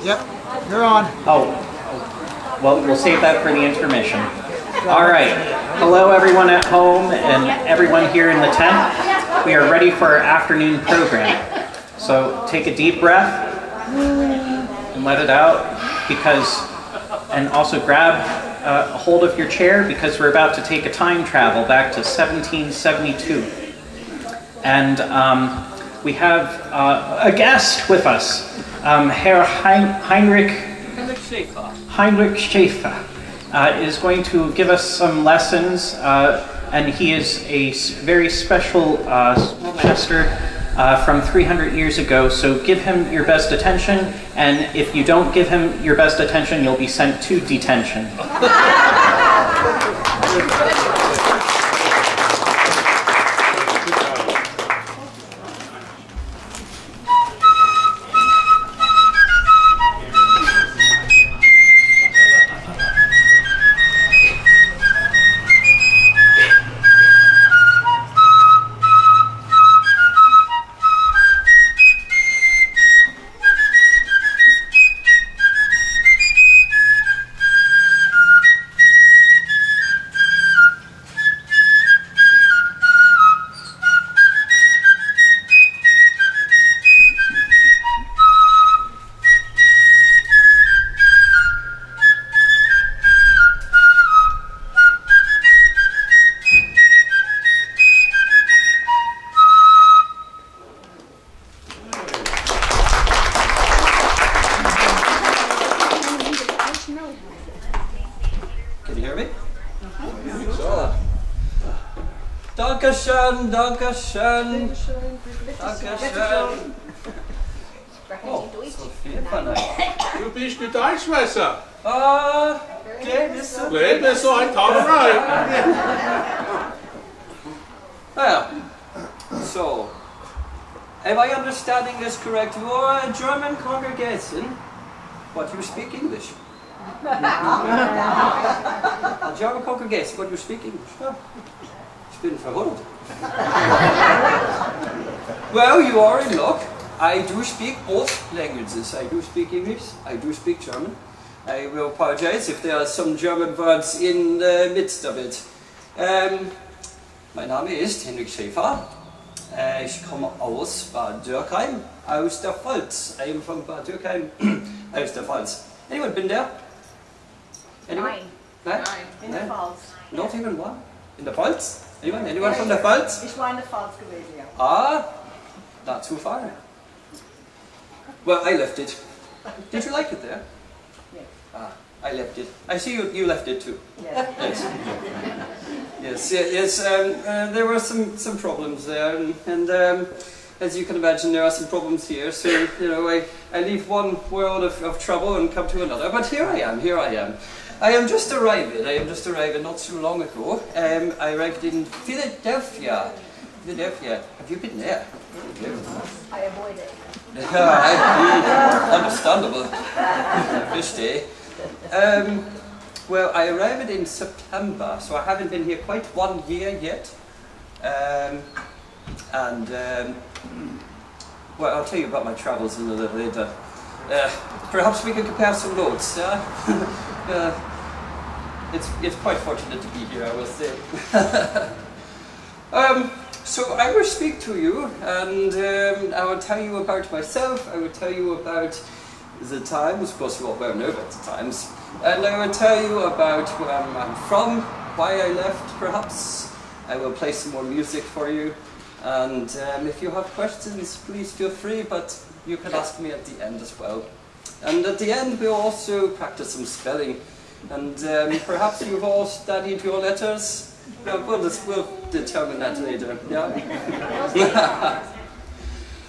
Yep, you're on. Oh, well, we'll save that for the intermission. All right. Hello, everyone at home and everyone here in the tent. We are ready for our afternoon program. So take a deep breath and let it out, and also grab a hold of your chair because we're about to take a time travel back to 1772. And we have a guest with us, Herr Henrik Shaffer is going to give us some lessons, and he is a very special schoolmaster from 300 years ago, so give him your best attention, and if you don't give him your best attention, you'll be sent to detention. Dankeschön, Dankeschön, Dankeschön. Oh, so viel von euch. Du bist die Deutschmesser. Leben ist so ein Tauberei. Well, so, am I understanding this correct? You're a German congregation, but you speak English. A German congregation, but you speak English. Ich bin verwundert. Well, you are in luck. I do speak both languages. I do speak English, I do speak German. I will apologize if there are some German words in the midst of it. Mein Name ist Henrik Shaffer. Ich komme aus Bad Dürkheim, aus der Pfalz. I am from Bad Dürkheim, aus der Pfalz. Anyone been there? Anyone? Nein, in der Pfalz. Not even one? In der Pfalz? Anyone from the Pfalz? Ich war in der Pfalz gewesen, ja. Ah, not too far. Well, I left it. Did you like it there? Yes. Ah, I left it. I see you left it too. Yes. Yes. There were some problems there, and as you can imagine, there are some problems here. So I leave one world of trouble and come to another. But here I am. I am just arriving not too long ago. I arrived in Philadelphia. Have you been there? I avoid it. Understandable. Fish day. Well, I arrived in September, so I haven't been here quite 1 year yet. Well, I'll tell you about my travels a little later. Perhaps we can compare some notes. It's quite fortunate to be here, I will say. So I will speak to you, and I will tell you about myself. I will tell you about the times. Of course, you all well know about the times. And I will tell you about where I'm from, why I left, perhaps. I will play some more music for you. And if you have questions, please feel free, but you can ask me at the end as well. And at the end, we'll also practice some spelling. And perhaps you've all studied your letters. We'll determine that later. Yeah.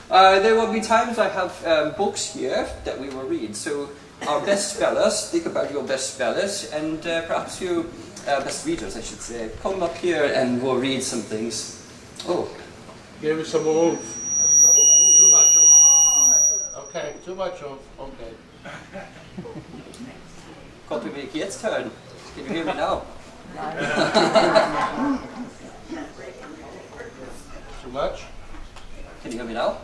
There will be times I have books here that we will read. So our best spellers, think about your best spellers, and perhaps you best readers, I should say, come up here and we'll read some things. Oh, give me some more. Too much. Okay, too much of. Okay. Gott, wie will ich jetzt hören? Can you hear me now? Too much? Can you hear me now?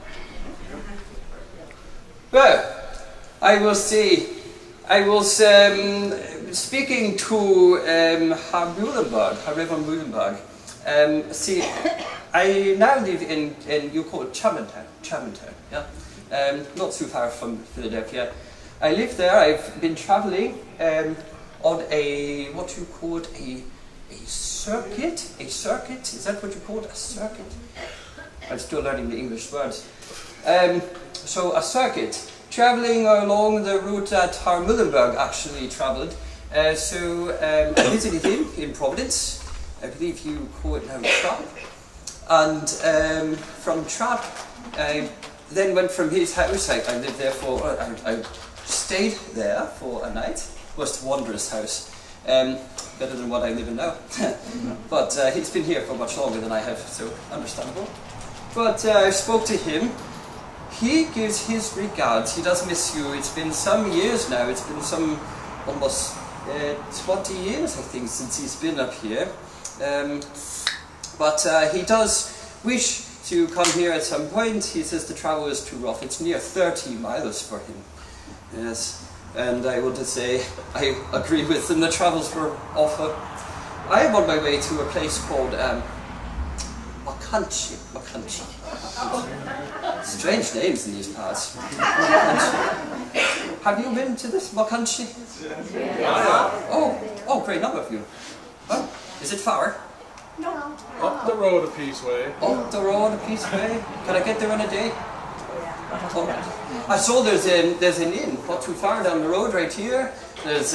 Well, I will say, I was speaking to Herr Reverend Muhlenberg. See, I now live in you call it Chatham, yeah? Not too far from Philadelphia. I live there. I've been traveling on a, what you call it, a circuit? A circuit? Is that what you call it? A circuit? I'm still learning the English words. So a circuit, traveling along the route that Herr Muhlenberg actually traveled. So I visited him in Providence. I believe you call it now Trapp. And from Trapp, I then went from his house. I lived there for, I stayed there for a night. Most wondrous house. Better than what I live in now. But he's been here for much longer than I have, so understandable. But I spoke to him. He gives his regards. He does miss you. It's been some years now. It's been some almost 20 years, I think, since he's been up here. But he does wish to come here at some point. He says the travel is too rough. It's near 30 miles for him. Yes. And I want to say, I agree with him, the travels were awful. I am on my way to a place called Makanchi. Strange names in these parts. Have you been to this Makanchi? Oh, great number of you. Oh, is it far? No. Up the road a piece way. Up the road a piece way? Can I get there in a day? Oh, I saw there's an inn not too far down the road right here. There's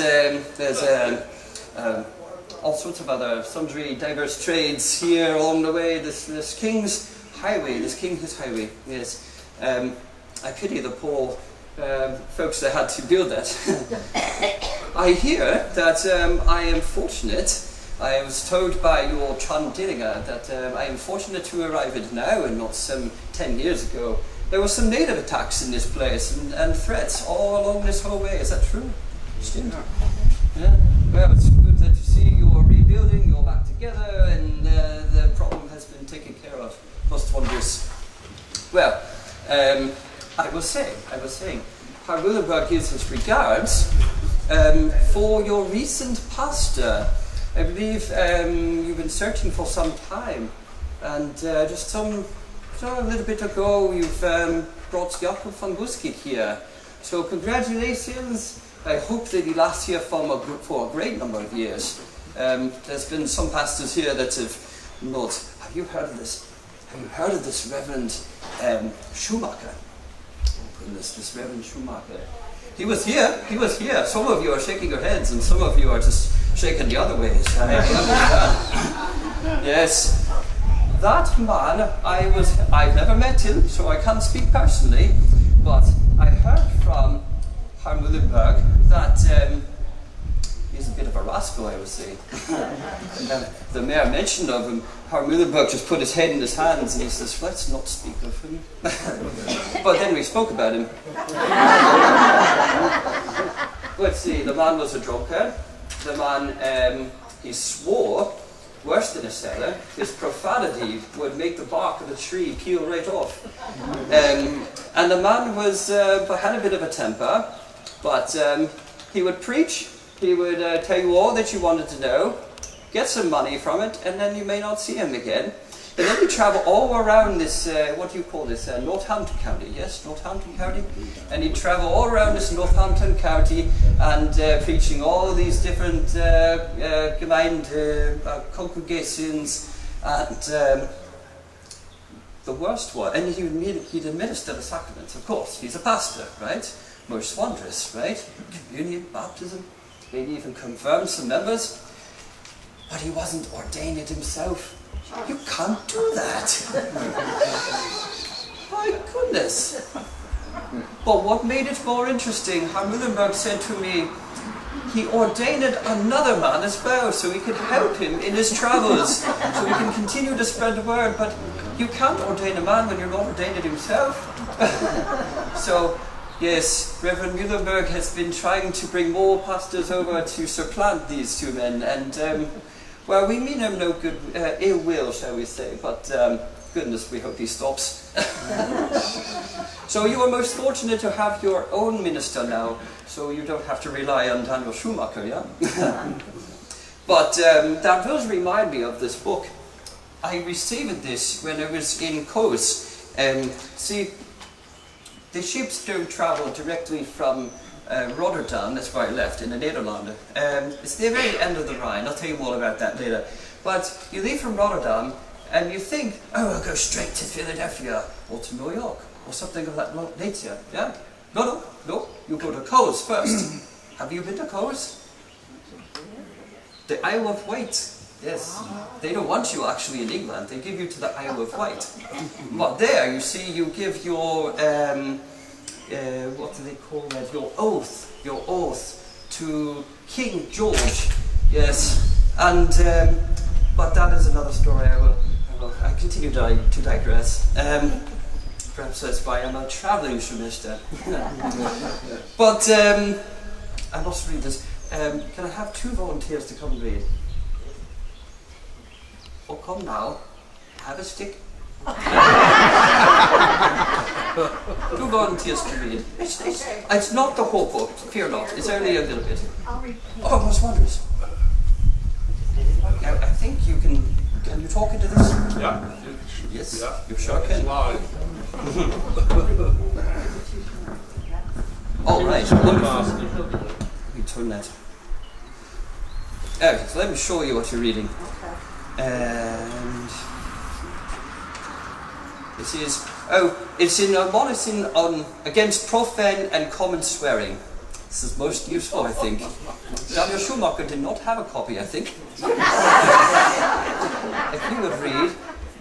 all sorts of other sundry diverse trades here along the way. This King's Highway, yes. I pity the poor folks that had to build that. I hear that I am fortunate. I was told by your Chan Dillinger that I am fortunate to arrive at now and not some 10 years ago. There were some native attacks in this place and threats all along this whole way. Is that true? Yeah. Well, it's good that to see you're rebuilding, you're back together, and the problem has been taken care of. Most wondrous. Well, I was saying, Herr Muhlenberg gives his regards for your recent pastor. I believe you've been searching for some time, and just a little bit ago you've brought Jakob van Buskik here. So congratulations. I hope that he lasts here for a great number of years. There's been some pastors here that have not. Have you heard of this? Have you heard of this Reverend Schumacher? Oh goodness, this Reverend Schumacher. He was here. Some of you are shaking your heads and some of you are just shaking the other ways. Yes. That man, I've never met him, so I can't speak personally, but I heard from Herr Muhlenberg that he's a bit of a rascal, I would say. The mere mention of him, Herr Muhlenberg just put his head in his hands and he says, let's not speak of him. But then we spoke about him. Let's see, the man was a drunkard. The man, he swore worse than a sailor. His profanity would make the bark of the tree peel right off. And the man had a bit of a temper, but he would preach. He would tell you all that you wanted to know, get some money from it, and then you may not see him again. And then you travel all around this, what do you call this, Northampton County, yes, Northampton County? And he'd travel all around this Northampton County and preaching all these different congregations, and the worst one, and he'd administer the sacraments, of course, he's a pastor, right? Most wondrous, right? Communion, baptism, maybe even confirm some members, but he wasn't ordained himself. You can't do that. My goodness. But what made it more interesting, Herr Muhlenberg said to me, he ordained another man as well, so he could help him in his travels, so he can continue to spread the word, but you can't ordain a man when you're not ordained himself. So, yes, Reverend Muhlenberg has been trying to bring more pastors over to supplant these two men, and well, we mean him no good, ill will, shall we say, but Goodness, we hope he stops. So you are most fortunate to have your own minister now, so you don't have to rely on Daniel Schumacher, yeah? But that does remind me of this book. I received this when I was in Koos. See, the ships don't travel directly from Rotterdam, that's where I left, in the Netherlands. It's the very end of the Rhine, I'll tell you all about that later. But you leave from Rotterdam, and you think, oh, I'll go straight to Philadelphia, or to New York, or something of that nature, yeah? No, you go to Koos first. Have you been to Koos? The Isle of Wight. Yes, they don't want you actually in England, they give you to the Isle of Wight. But there, you see, you give your, what do they call that, your oath to King George, yes. And, but that is another story, I continue to digress. Perhaps that's why I'm a travelling semester. But, I must read this. Can I have 2 volunteers to come read? Oh, come now. Have a stick. 2 volunteers to read. It's not the whole book, fear not. It's only a little bit. Oh, most wondrous. Now, I think you can you talk into this? Yeah. Yes, Yeah. you sure can. Live. All right, wonderful. Let me turn that. Okay, so let me show you what you're reading. And this is, it's in on against profane and common swearing. This is most useful, I think. Daniel Schumacher did not have a copy, I think. If you would read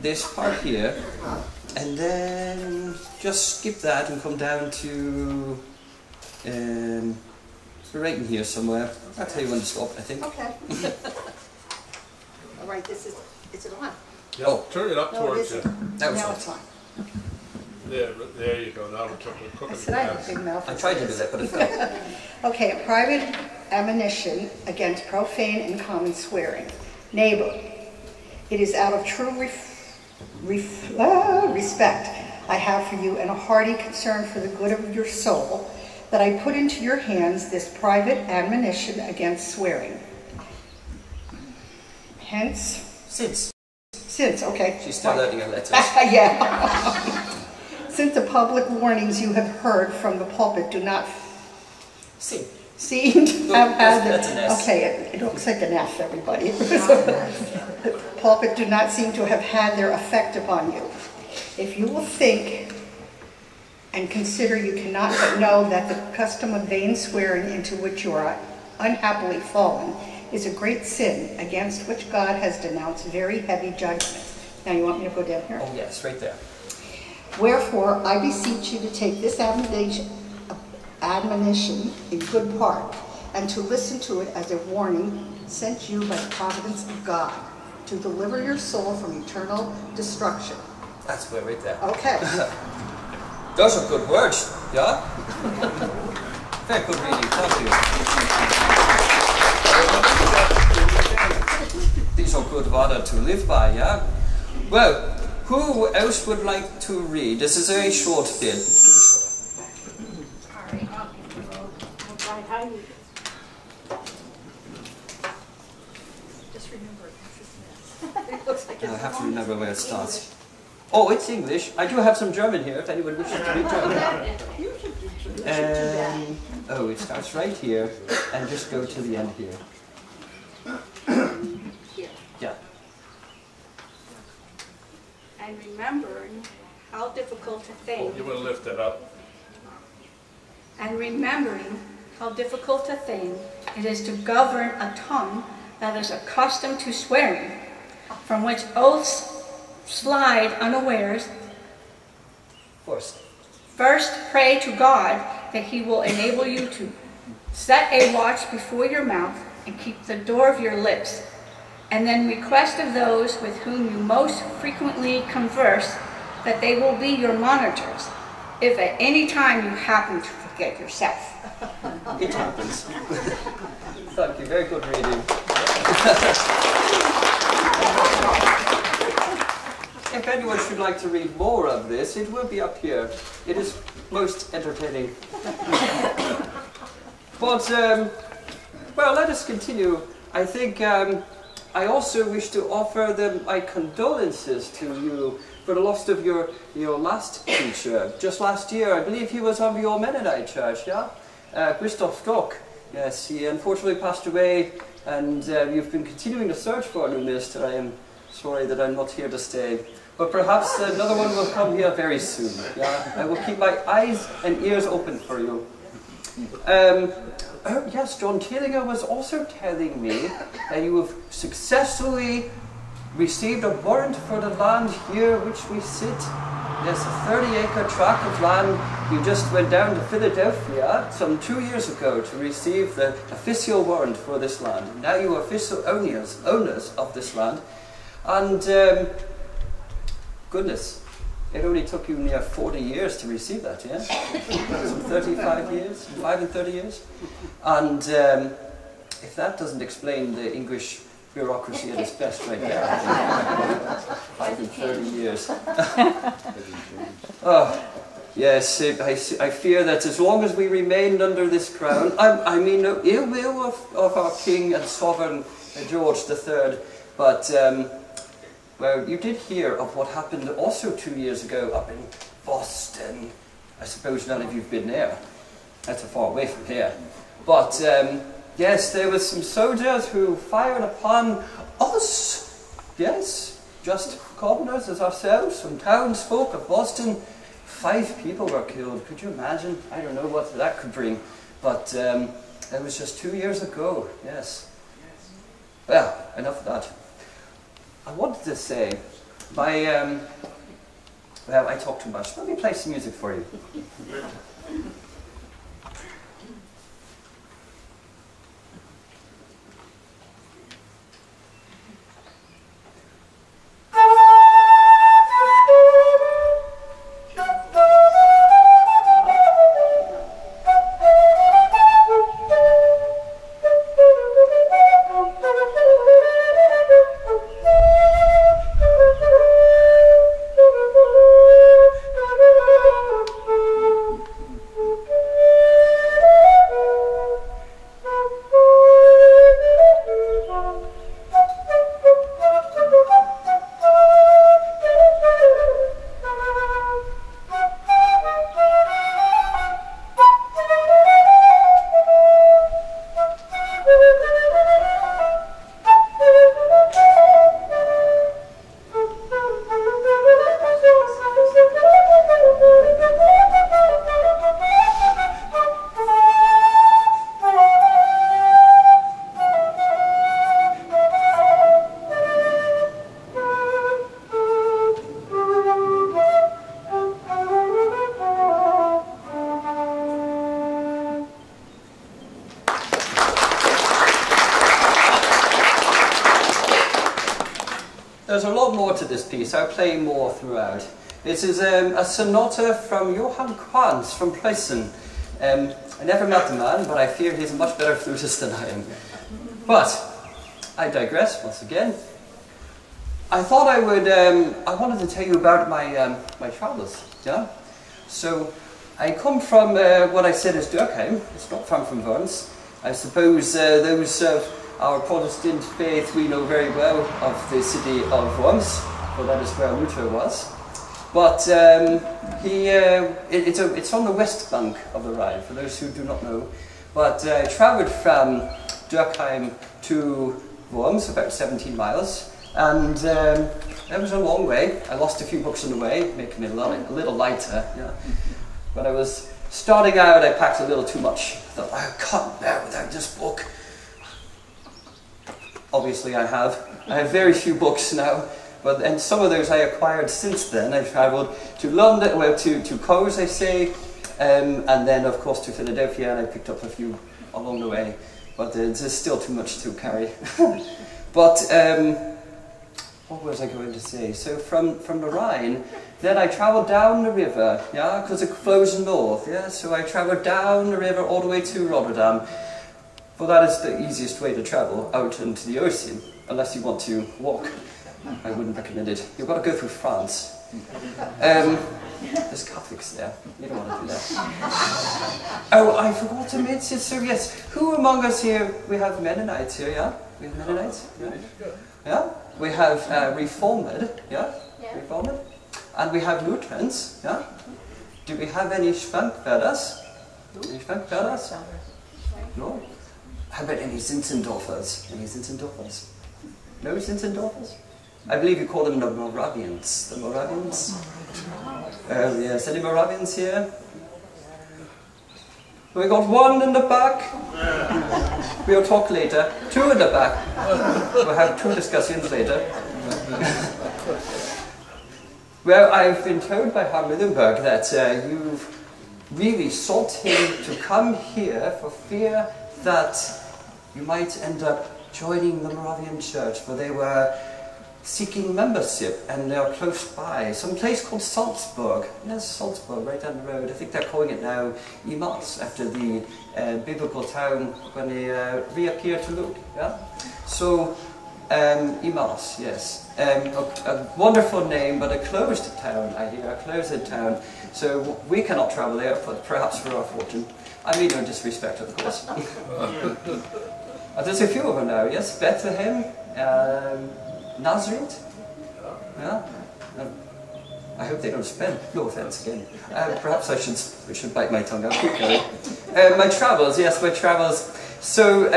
this part here, and then just skip that and come down to right in here somewhere. I'll tell you when to stop, I think. Okay. All right, is it on? Yeah, Oh. turn it up No, it towards you. isn't. That was Now on. it's on. There you go. Now we're cooking. I said I have a big mouth. I tried to do that, but it failed. Okay, a private admonition against profane and common swearing. Neighbor, it is out of true respect I have for you and a hearty concern for the good of your soul that I put into your hands this private admonition against swearing. Hence, since, okay. She's still learning her letters. Yeah. Since the public warnings you have heard from the pulpit do not seem to have had that's an S. okay, it looks like an F, everybody. The pulpit do not seem to have had their effect upon you. If you will think and consider, you cannot but know that the custom of vain swearing into which you are unhappily fallen is a great sin against which God has denounced very heavy judgment. Now you want me to go down here? Oh yes, right there. Wherefore, I beseech you to take this admonition in good part, and to listen to it as a warning sent you by the providence of God, to deliver your soul from eternal destruction. That's where, right there. Okay. Those are good words, yeah? Very good reading, thank you. These are good water to live by, yeah? Well, who else would like to read? This is a very short bit. Just remember, it looks like I have to remember where it starts. Oh, it's English. I do have some German here, if anyone wishes to read German. Oh, it starts right here, and just go to the end here. Yeah. And remembering how difficult a thing, You want to lift it up. and remembering how difficult a thing it is to govern a tongue that is accustomed to swearing, from which oaths slide unawares. First pray to God that He will enable you to set a watch before your mouth and keep the door of your lips, and then request of those with whom you most frequently converse that they will be your monitors, if at any time you happen to forget yourself. It happens. Thank you, very good reading. if anyone should like to read more of this, it will be up here. It is most entertaining. But, well, let us continue. I think I also wish to offer my condolences to you for the loss of your last teacher. Just last year, I believe he was of your Mennonite church, yeah? Christoph Stock. Yes, he unfortunately passed away, and you've been continuing to search for a new minister. I am sorry that I'm not here to stay. But perhaps another one will come here very soon. Yeah? I will keep my eyes and ears open for you. Oh, yes, John Tillinger was also telling me that you have successfully received a warrant for the land here which we sit. Yes, a 30-acre tract of land. You just went down to Philadelphia some 2 years ago to receive the official warrant for this land. Now you are official owners of this land. And, goodness, it only took you near 40 years to receive that, yeah? Some 35 years, 5 and 30 years. And if that doesn't explain the English bureaucracy at its best right there. 5 and 30 years. Oh, yes, I fear that as long as we remain under this crown, I mean no ill will of our King and Sovereign George III, but well, you did hear of what happened also 2 years ago up in Boston. I suppose none of you've been there. That's far away from here. But yes, there were some soldiers who fired upon us. Yes, just commoners as ourselves, some townsfolk of Boston. 5 people were killed. Could you imagine? I don't know what that could bring. But it was just 2 years ago, yes. Well, enough of that. I wanted to say, well, I talk too much. Let me play some music for you. There's a lot more to this piece. I'll play more throughout. This is a sonata from Johann Quantz from Bosun. I never met the man, but I fear he's a much better flutist than I am. But I digress once again. I thought I would. I wanted to tell you about my my travels. Yeah. So I come from what I said is Durkheim. It's not far from Worms. I suppose those of our Protestant faith we know very well of the city of Worms, for that is where Luther was. But it's on the west bank of the Rhine, for those who do not know. But I travelled from Durkheim to Worms, about 17 miles, and that was a long way. I lost a few books on the way, making it a little lighter. Yeah. When I was starting out, I packed a little too much. I thought, I can't bear without this book. Obviously I have very few books now, and some of those I acquired since then. I travelled to London, well to Cowes I say, and then of course to Philadelphia, and I picked up a few along the way, but there's still too much to carry. But what was I going to say? So from the Rhine, then I travelled down the river, yeah, because it flows north, yeah, so I travelled down the river all the way to Rotterdam. Well, that is the easiest way to travel out into the ocean, unless you want to walk. I wouldn't recommend it. You've got to go through France. There's Catholics there. You don't want to do that. Oh, I forgot to mention, so yes, who among us here, we have Mennonites here, yeah? We have Mennonites? Yeah? We have Reformed, yeah? Reformed. And we have Lutherans, yeah? Do we have any Schwenkfelders? Any Schwenkfelders? No? How about any Zinzendorfers? Any Zinzendorfers? No Zinzendorfers? I believe you call them the Moravians. The Moravians? Yes, any Moravians here? We got one in the back. We'll talk later. Two in the back. We'll have two discussions later. Well, I've been told by Herr Millenberg that you've really sought him to come here for fear that you might end up joining the Moravian Church, for they were seeking membership and they're close by. Some place called Salzburg. Yes, Salzburg, right down the road. I think they're calling it now Heminitz, after the biblical town when they reappear to Luke. Yeah? So, Heminitz, yes. A wonderful name, but a closed town, I hear, a closed town. So we cannot travel there, but perhaps for our fortune. I mean no disrespect, of course. There's a few of them now, yes? Bethlehem, Nazareth? Yeah? I hope they don't spell. No offense again. Perhaps I should bite my tongue out. Keep going. My travels, yes, my travels. So,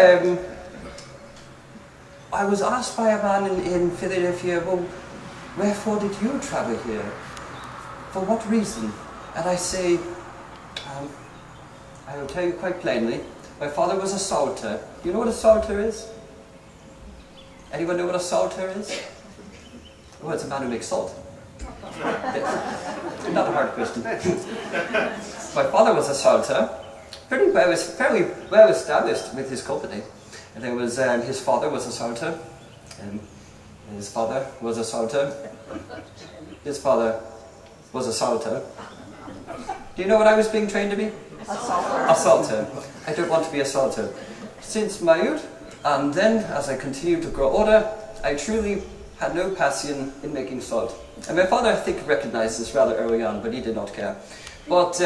I was asked by a man in Philadelphia, well, wherefore did you travel here? For what reason? And I say, I will tell you quite plainly, my father was a salter. You know what a salter is? Anyone know what a salter is? Well, it's a man who makes salt. Yes. Not a hard question. My father was a salter, fairly well established with his company. And there was, his father was a salter, and his father was a salter. His father was a salter. Do you know what I was being trained to be? A salter. A salter. I don't want to be a salter. Since my youth, and then as I continued to grow older, I truly had no passion in making salt. And my father, I think, recognized this rather early on, but he did not care. But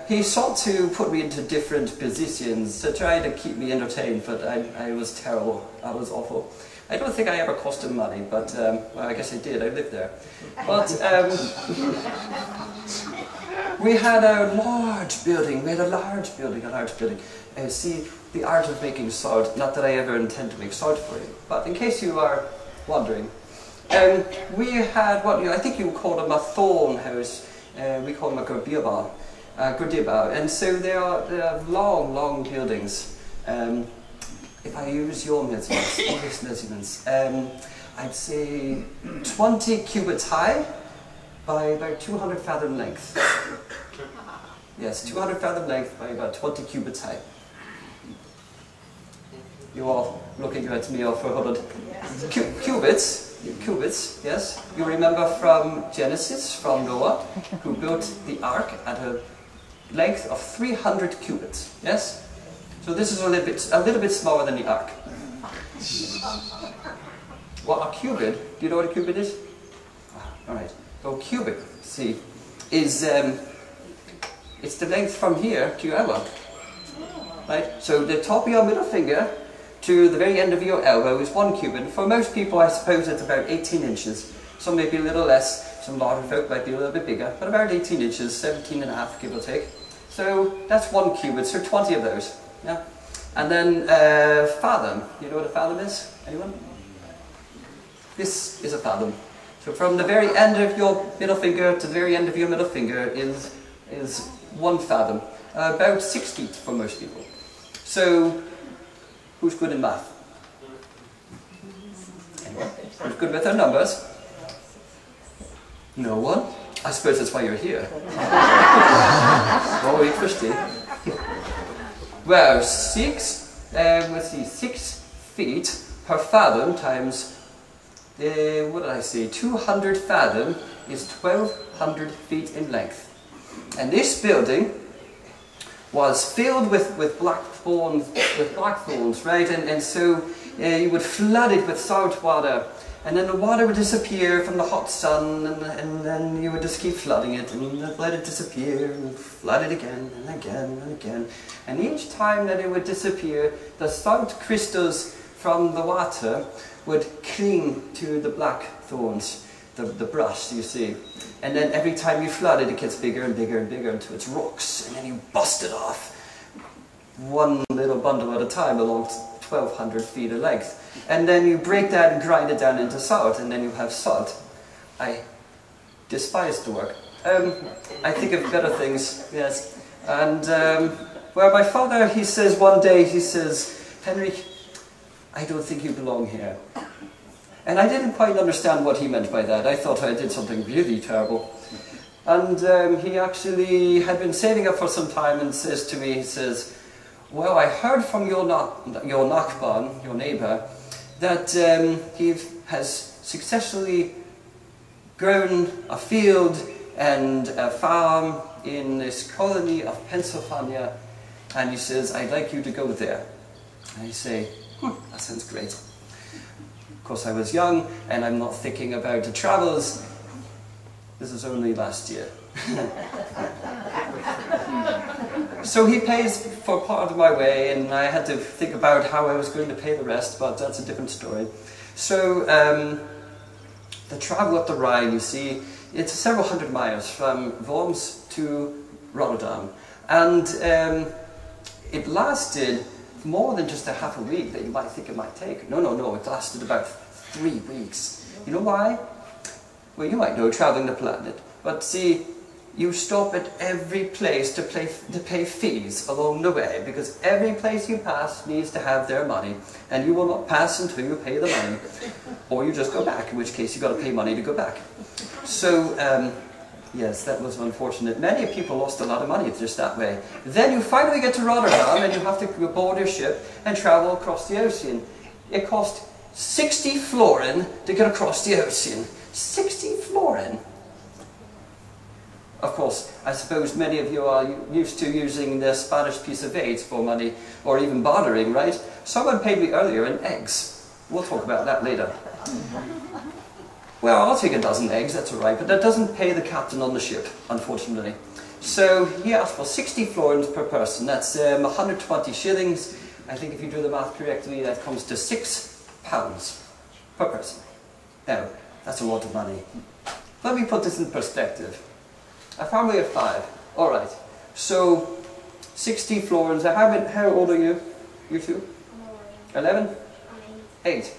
he sought to put me into different positions to try to keep me entertained, but I was terrible. I was awful. I don't think I ever cost him money, but well, I guess I did. I lived there. But we had a large building. See, the art of making salt. Not that I ever intend to make salt for you, but in case you are wondering, we had what I think you would call them a thorn house. We call them a gurdibau, and so they are long buildings. If I use your measurements, English measurements, I'd say 20 cubits high by about 200 fathom length. Yes, 200 fathom length by about 20 cubits high. You are looking at me for a cubits, yes. You remember from Genesis, from Noah, who built the ark at a length of 300 cubits, yes? So this is a little bit smaller than the ark. Well, a cubit, do you know what a cubit is? All right. So a cubit, see, is it's the length from here to your elbow, right? So the top of your middle finger to the very end of your elbow is 1 cubit. For most people, I suppose it's about 18 inches. Some may be a little less, some larger folk might be a little bit bigger, but about 18 inches, 17 and a half, give or take. So that's 1 cubit, so 20 of those. Yeah. And then fathom. You know what a fathom is? Anyone? This is a fathom. So from the very end of your middle finger to the very end of your middle finger is 1 fathom. About 6 feet for most people. So who's good in math? Anyone? Who's good with their numbers? No one? I suppose that's why you're here. Oh, interesting. Well, 6 feet per fathom times, what did I say? 200 fathom is 1,200 feet in length. And this building was filled with black thorns, right? And so you would flood it with salt water. And then the water would disappear from the hot sun, and then you would just keep flooding it, and let it disappear, and flood it again, and again, and again. And each time that it would disappear, the salt crystals from the water would cling to the black thorns, the brush, you see. And then every time you flood it, it gets bigger and bigger and bigger until it's rocks, and then you bust it off, one little bundle at a time along 1,200 feet of length. And then you break that and grind it down into salt, and then you have salt. I despise the work. I think of better things, yes. And, well, my father, he says one day, he says, "Henrik, I don't think you belong here." And I didn't quite understand what he meant by that. I thought I did something really terrible. And he actually had been saving up for some time and says to me, he says, "Well, I heard from your Nachbarn, your neighbor, that he has successfully grown a field and a farm in this colony of Pennsylvania, and he says, I'd like you to go there." And I say, that sounds great. Of course, I was young, and I'm not thinking about the travels. This is only last year. So he pays for part of my way, and I had to think about how I was going to pay the rest, but that's a different story. So the travel up the Rhine, you see, it's several hundred miles from Worms to Rotterdam. And it lasted more than just a half a week that you might think it might take. No, it lasted about 3 weeks. You know why? Well, you might know, traveling the planet. But see, you stop at every place to pay fees along the way, because every place you pass needs to have their money, and you will not pass until you pay the money, or you just go back, in which case you've got to pay money to go back. So, yes, that was unfortunate. Many people lost a lot of money just that way. Then you finally get to Rotterdam, and you have to board your ship and travel across the ocean. It cost 60 florin to get across the ocean. 60 florin! Of course, I suppose many of you are used to using the Spanish piece of eight for money, or even bartering, right? Someone paid me earlier in eggs. We'll talk about that later. Well, I'll take a dozen eggs, that's all right, but that doesn't pay the captain on the ship, unfortunately. So he asked for 60 florins per person. That's 120 shillings. I think if you do the math correctly, that comes to £6 per person. Now, that's a lot of money. Let me put this in perspective. A family of 5. All right. So, 60 florins. How old are you? You two? 11? 8.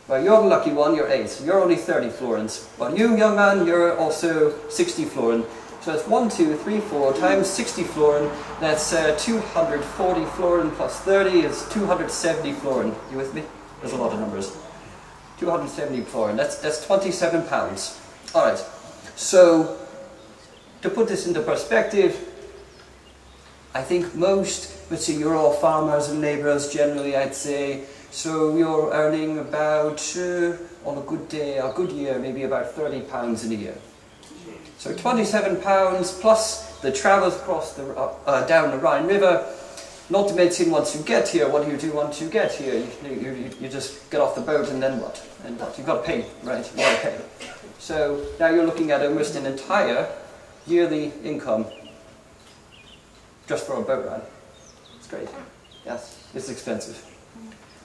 Well, you're the lucky one. You're 8. You're only 30 florins. But you, young man, you're also 60 florin. So that's 1, 2, 3, 4 times 60 florin. That's 240 florin plus 30 is 270 florin. You with me? There's a lot of numbers. 270 florin. That's 27 pounds. All right. So, to put this into perspective, I think most, let's see, you're all farmers and labourers generally, I'd say. So you're earning about, on a good day, a good year, maybe about £30 in a year. So 27 pounds plus the travels across the down the Rhine River. Not to mention, once you get here, what do you do once you get here? You just get off the boat, and then what? And what? You've got to pay, right? You've got to pay. So now you're looking at almost an entire yearly income just for a boat ride. It's great. Yes, it's expensive.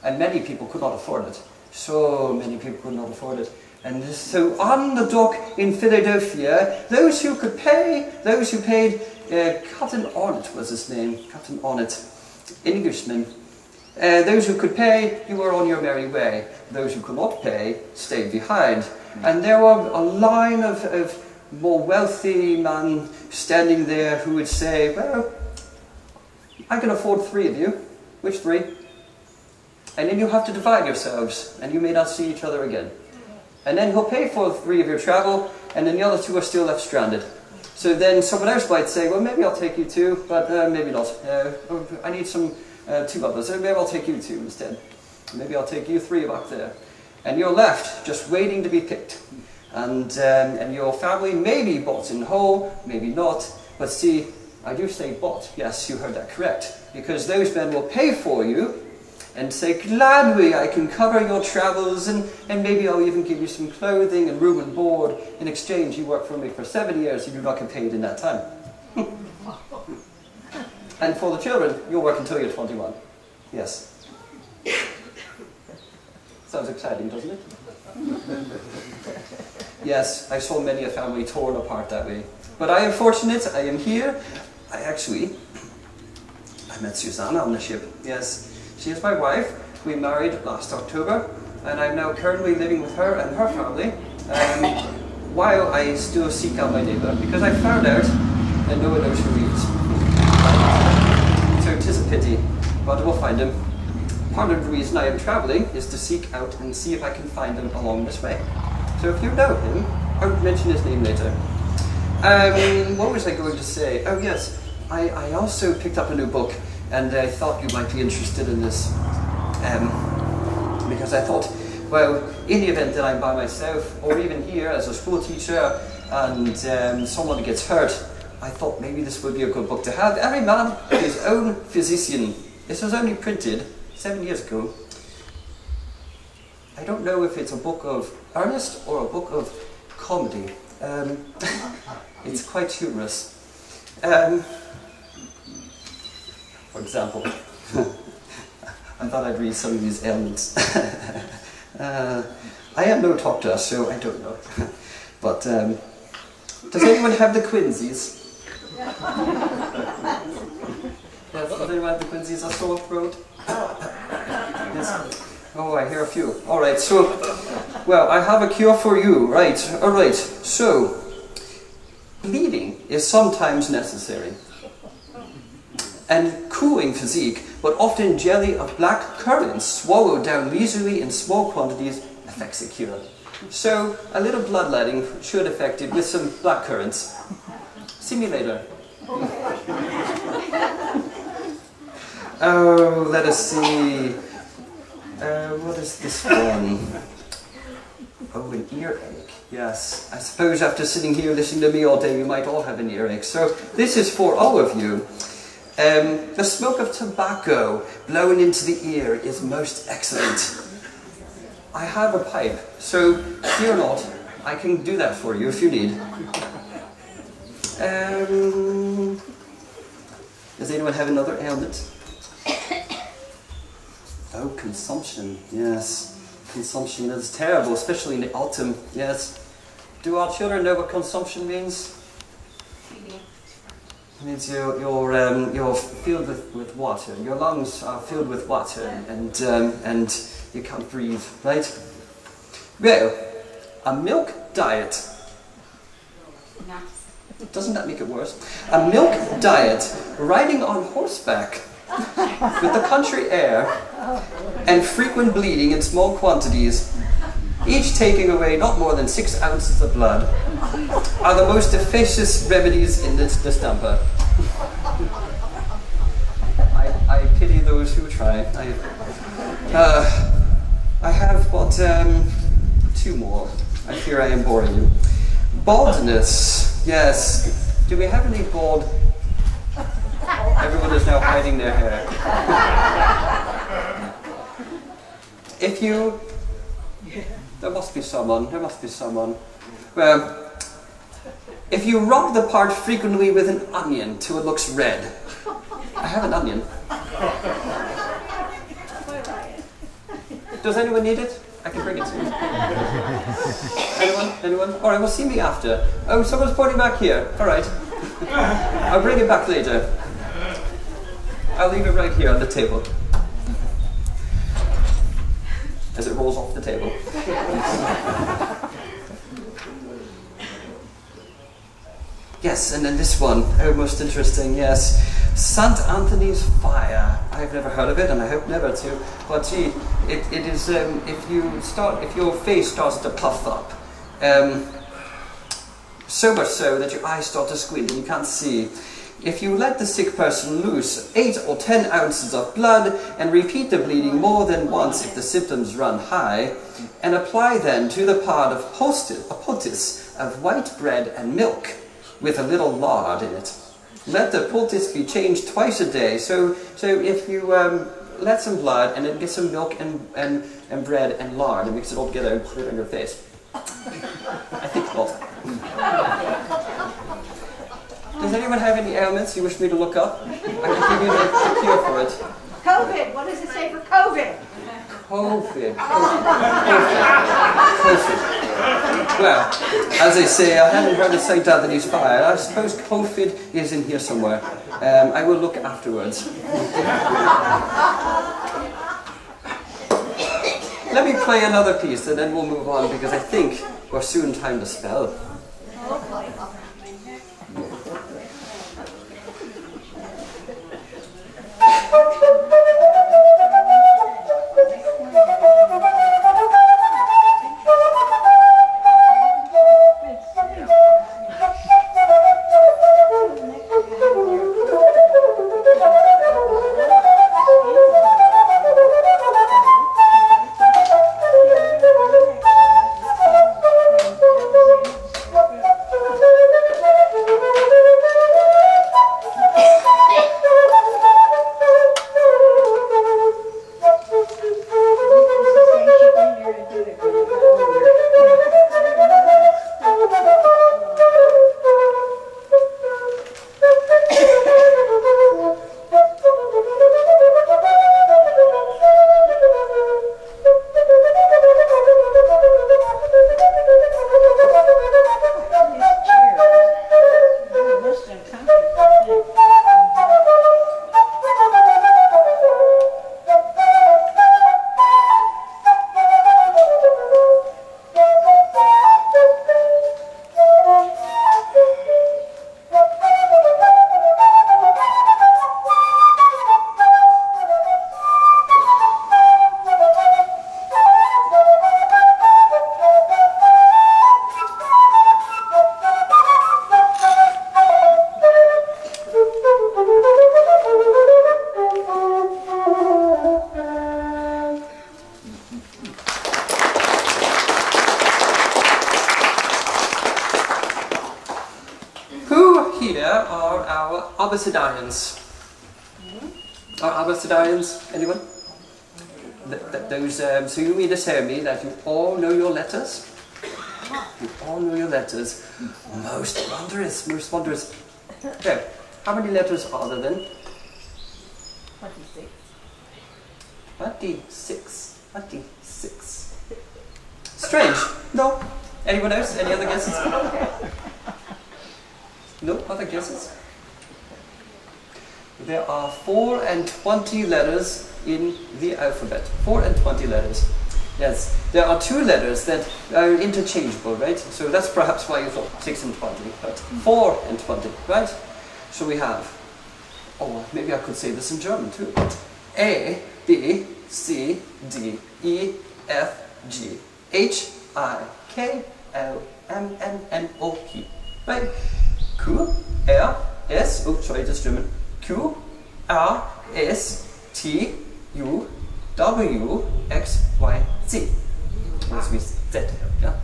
And many people could not afford it. So many people could not afford it. And so on the dock in Philadelphia, those who could pay, those who paid, Captain Arnott was his name, Captain Arnott, Englishman. Those who could pay, you were on your merry way. Those who could not pay, stayed behind. And there were a line of more wealthy men standing there who would say, well, I can afford 3 of you. Which 3? And then you have to divide yourselves, and you may not see each other again. And then he'll pay for 3 of your travel, and then the other 2 are still left stranded. So then someone else might say, well, maybe I'll take you 2, but maybe not. I need some 2 others, so maybe I'll take you 2 instead. Maybe I'll take you 3 back there. And you're left just waiting to be picked. And your family may be bought in whole, maybe not. But see, I do say bought. Yes, you heard that correct. Because those men will pay for you, and say, gladly I can cover your travels, and maybe I'll even give you some clothing and room and board. In exchange, you work for me for 7 years, you do not get paid in that time. And for the children, you'll work until you're 21. Yes. Sounds exciting, doesn't it? Yes, I saw many a family torn apart that way. But I am fortunate, I am here. I met Susanna on the ship. Yes, she is my wife. We married last October, and I'm now currently living with her and her family, while I still seek out my neighbour, because I found out that no one knows who he is. So it is a pity, but we'll find him. Part of the reason I am travelling is to seek out and see if I can find him along this way. So if you know him, I'll mention his name later. What was I going to say? Oh yes, I also picked up a new book, and I thought you might be interested in this. Because I thought, well, in the event that I'm by myself, or even here as a school teacher, and someone gets hurt, I thought maybe this would be a good book to have. Every man his own physician. This was only printed 7 years ago. I don't know if it's a book of earnest or a book of comedy. It's quite humorous. For example, I thought I'd read some of these ailments. I am no doctor, so I don't know. But does anyone have the quinsies? Yes, does anyone have the quinsies? A sore throat? Yes. Oh, I hear a few. Alright, so, well, I have a cure for you. Right, alright. So, bleeding is sometimes necessary. And cooling physique, but often jelly of black currants swallowed down leisurely in small quantities affects a cure. So, a little bloodletting should affect it with some black currants. See me later. Oh, let us see. What is this one? Oh, an earache. Yes. I suppose after sitting here listening to me all day, you might all have an earache. So, this is for all of you. The smoke of tobacco blowing into the ear is most excellent. I have a pipe, so fear not, I can do that for you if you need. Does anyone have another ailment? Oh, consumption, yes. Consumption is terrible, especially in the autumn, yes. Do our children know what consumption means? It means you're filled with water. Your lungs are filled with water, and you can't breathe, right? Well, a milk diet. Doesn't that make it worse? A milk diet, riding on horseback, with the country air, and frequent bleeding in small quantities, each taking away not more than 6 ounces of blood, are the most efficacious remedies in this distemper. I pity those who try. I have but 2 more. I fear I am boring you. Baldness. Yes. Do we have any bald? Everyone is now hiding their hair. If you... There must be someone. There must be someone. Well, if you rub the part frequently with an onion till it looks red. I have an onion. Does anyone need it? I can bring it to you. Anyone? Anyone? Alright, well, see me after. Oh, someone's pointing back here. Alright. I'll bring it back later. I'll leave it right here on the table. As it rolls off the table. Yes, and then this one. Oh, most interesting, yes. Sant Anthony's fire. I've never heard of it, and I hope never to. But gee, it is if your face starts to puff up, so much so that your eyes start to squint and you can't see. If you let the sick person loose 8 or 10 ounces of blood and repeat the bleeding more than once if the symptoms run high, and apply then to the part of a poultice of white bread and milk with a little lard in it. Let the poultice be changed twice a day. So if you let some blood and then get some milk and bread and lard and mix it all together and put it on your face. I think not. Does anyone have any ailments you wish me to look up? I can give you a cure for it. COVID. What does it say for COVID? COVID. Well, as they say, I haven't heard a sight out that he's fired. I suppose COVID is in here somewhere. I will look afterwards. Let me play another piece and then we'll move on because I think we're soon time to spell. Abecedarians. Are Abecedarians anyone? So you mean to tell me that you all know your letters? You all know your letters. Most wondrous, most wondrous. Okay, how many letters are there then? 26. 26. 26. Strange. No. Anyone else? Any other guesses? No other guesses? There are 4 and 20 letters in the alphabet. 4 and 20 letters. Yes, there are 2 letters that are interchangeable, right? So that's perhaps why you thought 6 and 20, but 4 and 20, right? So we have, or maybe I could say this in German too. A, B, C, D, E, F, G, H, I, K, L, M, N, N, O, P. Right? Q, R, S, oh sorry, that's German. Q, R, S, T, U, W, X, Y, Z. This means Z. Yeah?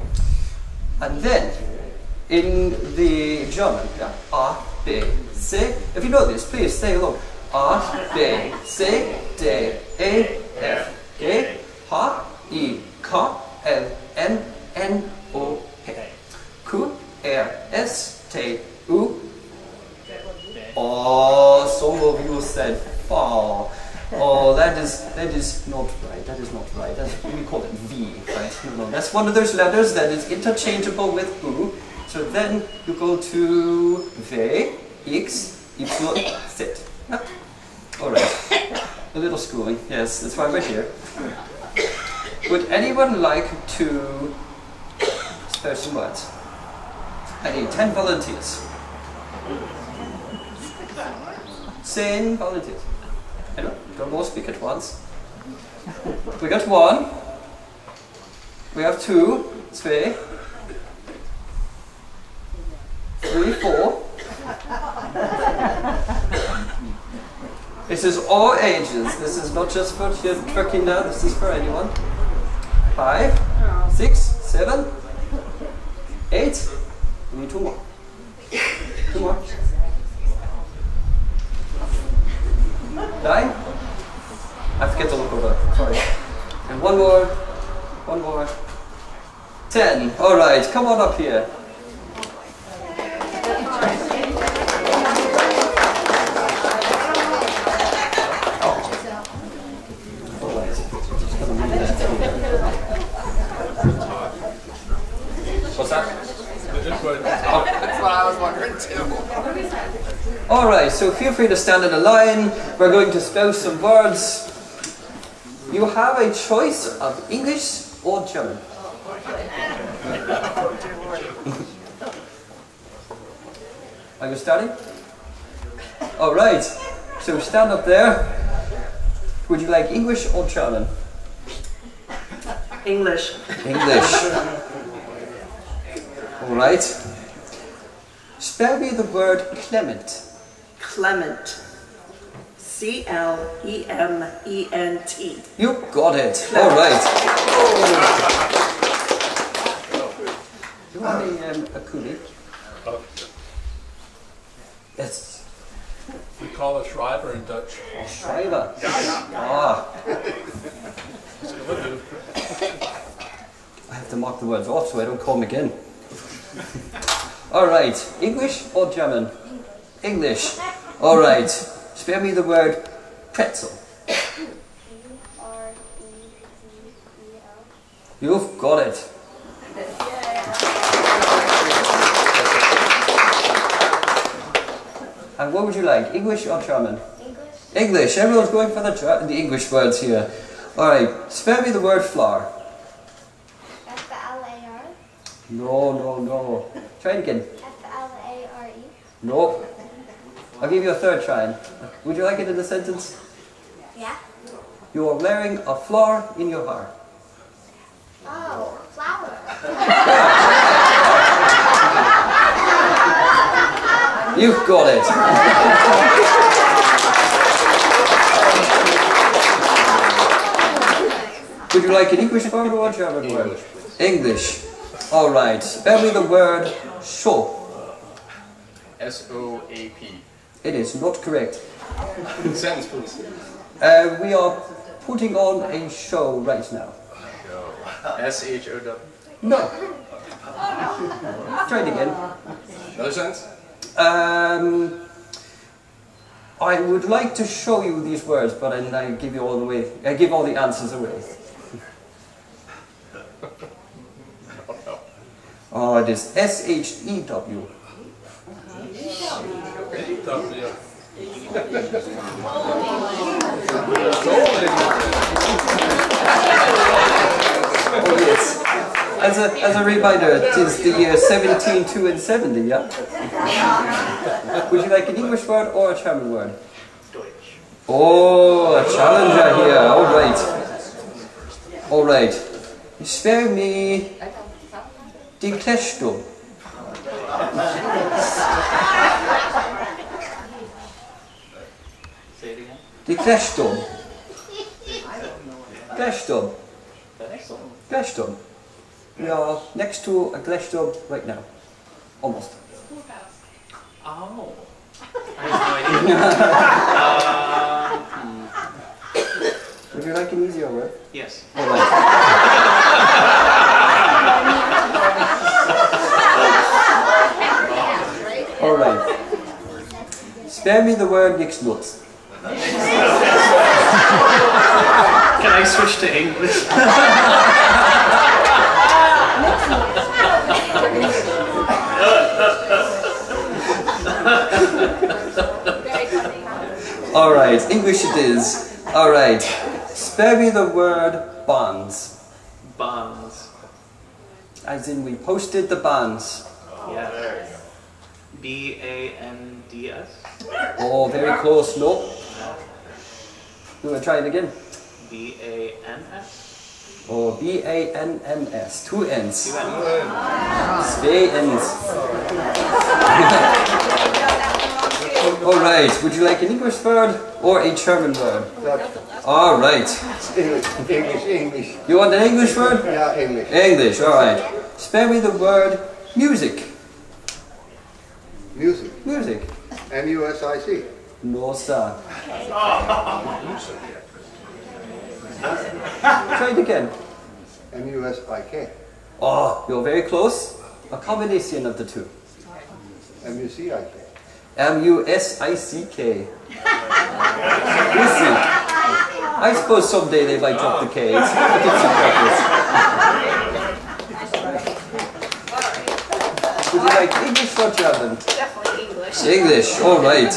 And then, in the German, yeah, A, B, C. If you know this, please say along. A, B, C, D, E, F, G, H, I, K, L, M, N, O, P. Q, R, S, T, U. Oh, some of you said far. Oh, that is not right. That is not right. We call it V, right? No, that's one of those letters that is interchangeable with U. So then you go to V, X, Y, Z. Yeah? All right. A little schooling. Yes, that's why we're here. Would anyone like to spell some words? I need 10 volunteers. 10 volunteers. I don't all speak at once. We got 1. We have 2, 3, 3, 4. This is all ages. This is not just for kinder, this is for anyone. 5, 6, 7, 8. We need 2 more. 2 more. 9, I forget to look over. Sorry. And one more. One more. 10. Alright, come on up here. What's that? That's what I was wondering too. Alright, so feel free to stand in a line. We're going to spell some words. You have a choice of English or German. Are you starting? Alright, so stand up there. Would you like English or German? English. English. Alright. Spell me the word Clement. Clement. C-L-E-M-E-N-T. You got it. Alright. Do you want a coolie? Yes. We call it Schreiber in Dutch. Schreiber. Ah. I have to mark the words off so I don't call them again. Alright. English or German? English. Alright. Spare me the word pretzel. You've got it. And what would you like, English or German? English. English. Everyone's going for the English words here. Alright, spare me the word flower. F-L-A-R. No. Try it again. F-L-A-R-E. No. I'll give you a third try. Would you like it in a sentence? Yeah. You are wearing a flower in your hair. Oh, flower. You've got it. Would you like an English word or a German word? English. Alright. Spell me the word show. S-O-A-P. It is not correct. Sentence, please. We are putting on a show right now. S-H-O-W. No. Try it again. Another sentence? I would like to show you these words, but then I give you all the way. I give all the answers away. Oh, it is S-H-E-W. Oh yes. As a reminder, it is the year 1770, yeah? Would you like an English word or a German word? Deutsch. Oh, a challenger here. Alright. Alright. Spare me die Kleshsturm. Say it again. Die Kleshsturm. Kleshsturm. Kleshsturm. We are next to a Kleshsturm right now. Almost. Oh. I have no idea. Would you like an easier word? Yes. Alright. Alright. Spare me the word Nixnuts. Can I switch to English? Alright, English it is. Alright. Spare me the word bonds. Bonds. As in we posted the bonds. Yeah. B-A-N-D-S. Oh, very close. No. You want to try it again? B-A-N-S. Oh, B-A-N-N-S. Two N's. Two N's. Zwei N's. Alright, would you like an English word or a German word? Alright. English. You want an English word? Yeah, English. English, alright. Spare me the word music. Music. Music. M-U-S-I-C. No, sir. try it again. M-U-S-I-K. Oh, you're very close. A combination of the two. M-U-C-I-K. M-U-S-I-C-K. Listen, I suppose someday they might drop the K. It's would you like English or German? Definitely English. English, all right.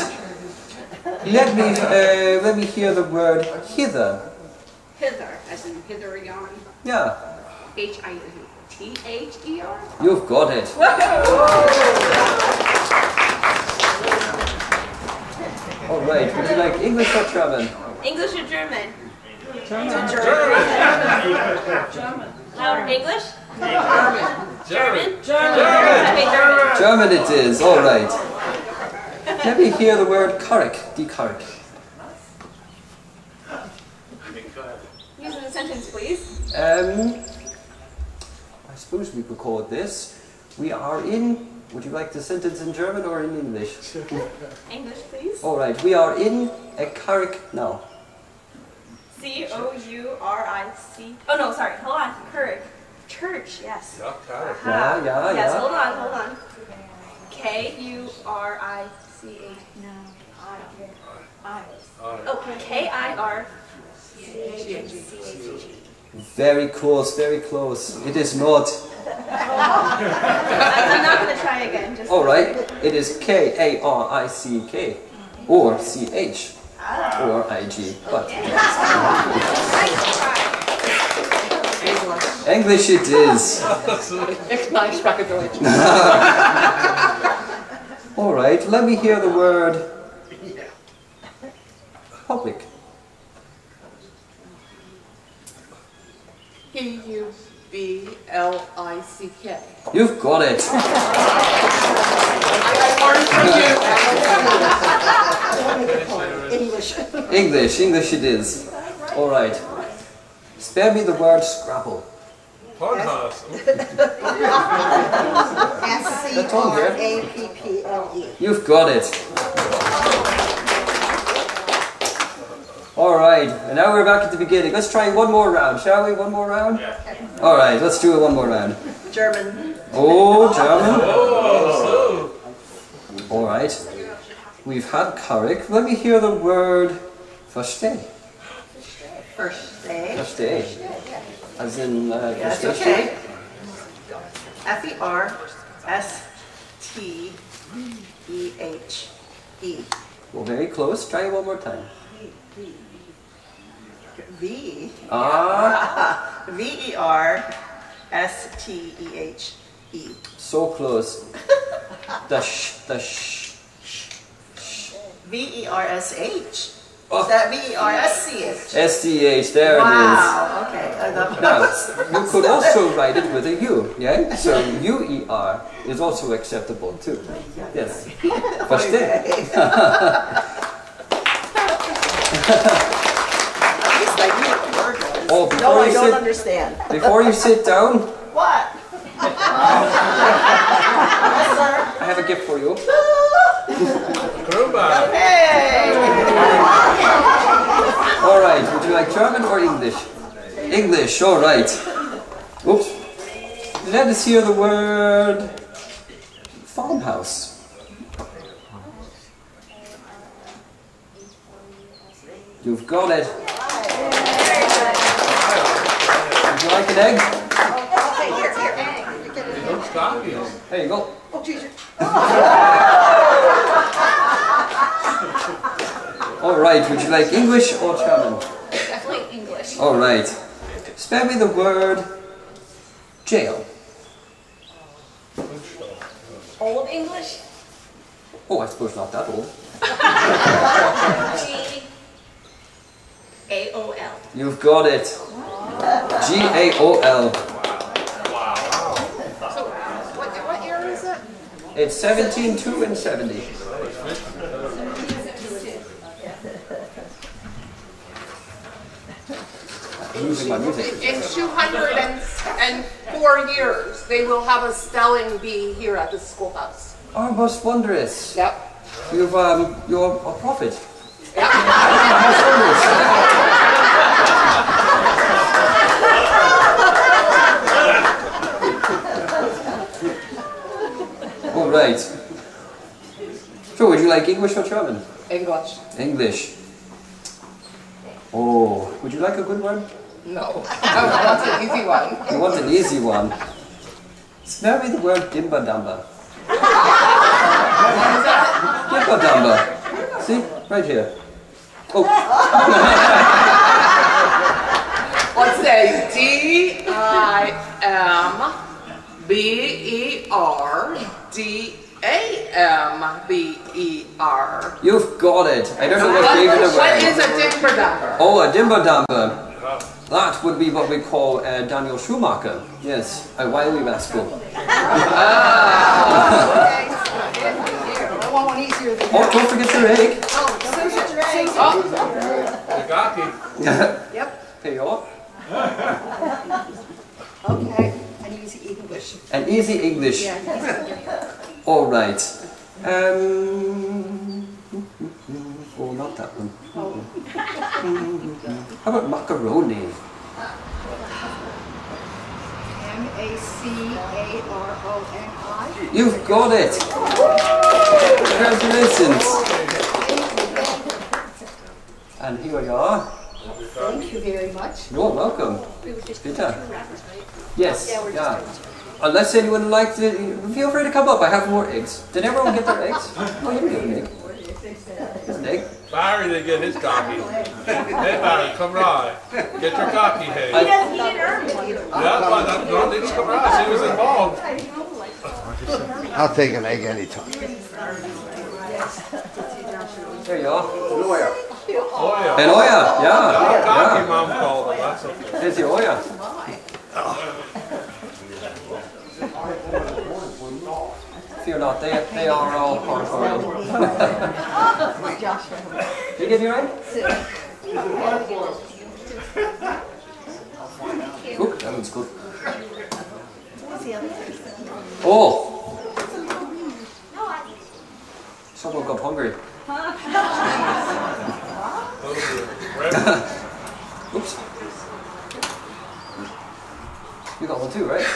Let me hear the word hither. Hither, as in hither yon. Yeah, H-I-T-H-E-R. you've got it. All right, would you like English or German? English or German? German. English? German. Okay, German. German it is, all right. Let me hear the word karek, die karek. Use in a sentence, please. I suppose we could call it this. We are in, would you like the sentence in German or in English? English, please. All right, we are in a karek now. C-O-U-R-I-C. Oh no, sorry. Hold on. Courage. Church. Yes. Ja, klar. Yeah, Yes. yeah. Hold on. K-U-R-I-C-H. No. I. Oh, K-I-R-C-H-C-H. Very close, very close. It is not. I'm not going to try again. Just All right, it is K-A-R-I-C-K or C-H or I-G. But English it is. All right, let me hear the word public. P-U-B-L-I-C-K. You've got it. English it is. All right. Spare me the word Scrabble. S-C-R-A-P-P-L-E. You've got it. All right, and now we're back at the beginning. Let's try one more round, shall we? One more round? Yeah. All right, let's do it one more round. German. Oh, German. All right. We've had Karek. Let me hear the word versteh. Versteh. Versteh. As in, Yes, frustration. okay. F-E-R-S-T-E-H-E. Well, very close. Try it one more time. V. Ah, V-E-R-S-T-E-H-E. so close. The sh. V-E-R-S-H. Oh. Is that V-E-R-S-C-H? S-T-H, there Wow, okay. I love it is. Now, you could also write it with a U, yeah? So U-E-R is also acceptable too. Yes. Versteh. Oh, No, I don't understand. Before you sit down, What? I have a gift for you. Hey! All right, would you like German or English? English, all right. Oops. Let us hear the word farmhouse. You've got it. Would you like an egg? There you go. Oh, Jesus. All right, would you like English or German? Definitely English. All right. Spare me the word jail. Old English. Oh, I suppose not that old. G-A-O-L. You've got it. G-A-O-L. So, what year is it? It's 17, 2 and 70. I'm losing my music. In 204 years, they will have a spelling bee here at the schoolhouse. Oh, most wondrous. Yep. You're a prophet. Yep. Most wondrous. like English or German? English. English. Oh, would you like a good one? No. I want an easy one. You want an easy one? Spell me the word dimber dumber. Dimber dumber. See? Right here. Oh. Let's say D-I-M-B-E-R-D-A-M-B-E-R. You've got it. I don't know what gave it away. What is a dimber dumber? Oh, a dimber dumber. That would be what we call Daniel Schumacher. Yes, a wily rascal. I want one easier than Oh, don't forget your egg. Yep. Here you are. Okay, an easy English. An easy English. Yeah. All right. Oh, not that one. How about macaroni? M-A-C-A-R-O-N-I. You've got it. Congratulations. And here we are. Thank you very much. You're welcome. Peter. Yes. Yeah. Unless anyone would like to, feel free to come up. I have more eggs. Did everyone get their eggs? Oh, you get an egg. Here's an egg. Barry didn't get his copy. Hey Barry, come right. Get your copy, hey. He didn't earn it. Yeah, but that's not need to come right. He was involved. I'll take an egg anytime. There you are. Lawyer. Oya. An Oya, yeah. Cocky mom called him. That's okay. There's the Oya. Fear not, they are all part of our own. Did you get your egg? Cook, that one's good. Oh! Someone got hungry. Oops. You got one too, right?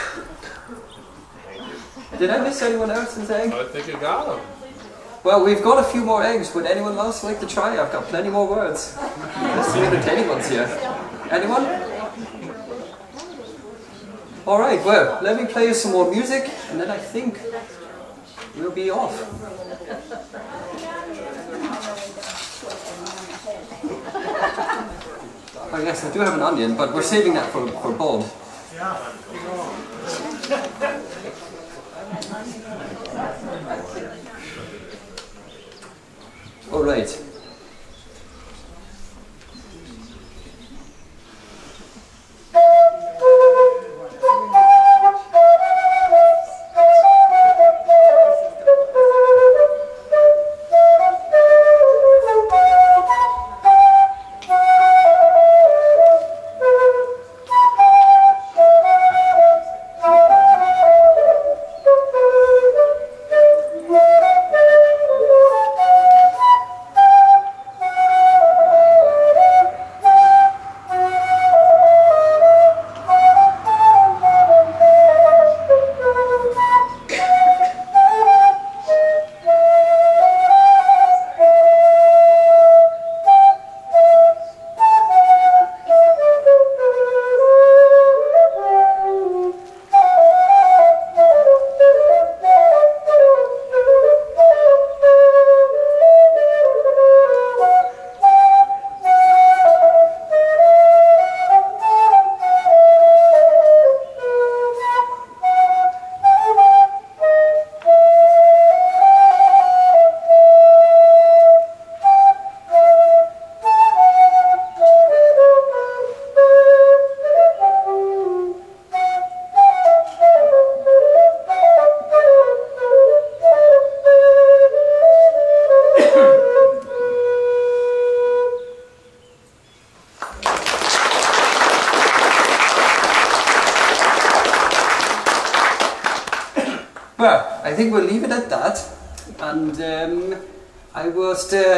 Did I miss anyone else's egg? I think you got him. Well, we've got a few more eggs. Would anyone else like to try? I've got plenty more words. There's some entertaining ones here. Anyone? Alright, well, let me play you some more music, and then I think we'll be off. Oh yes, I do have an onion, but we're saving that for Bob. All right. Well, I think we'll leave it at that. And I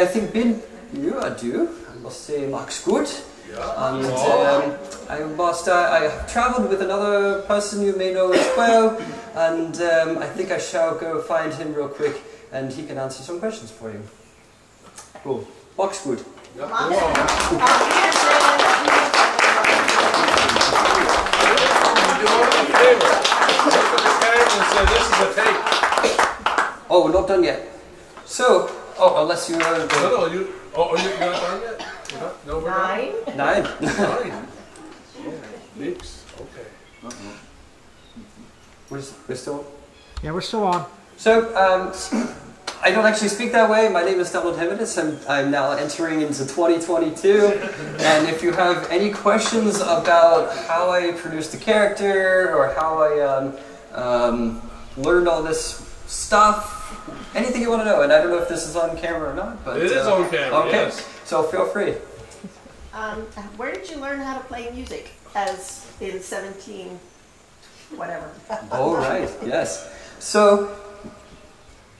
think bin you adieu. I must say Max gut. And I have travelled with another person you may know as well. And I think I shall go find him real quick and he can answer some questions for you. Cool. Box good. Ja, Oh, we're not done yet. So, oh, unless you... No, you're not done yet? You're not? No, we're Nine. Nine. Nine. Mix. Okay. We're still... Yeah, we're still on. So, I don't actually speak that way. My name is Heminitz. I'm now entering into 2022. And if you have any questions about how I produced the character or how I learned all this stuff, anything you want to know, and I don't know if this is on camera or not, but it is on camera. Okay, yes. So feel free. Where did you learn how to play music? As in 17, whatever. All right. Yes. So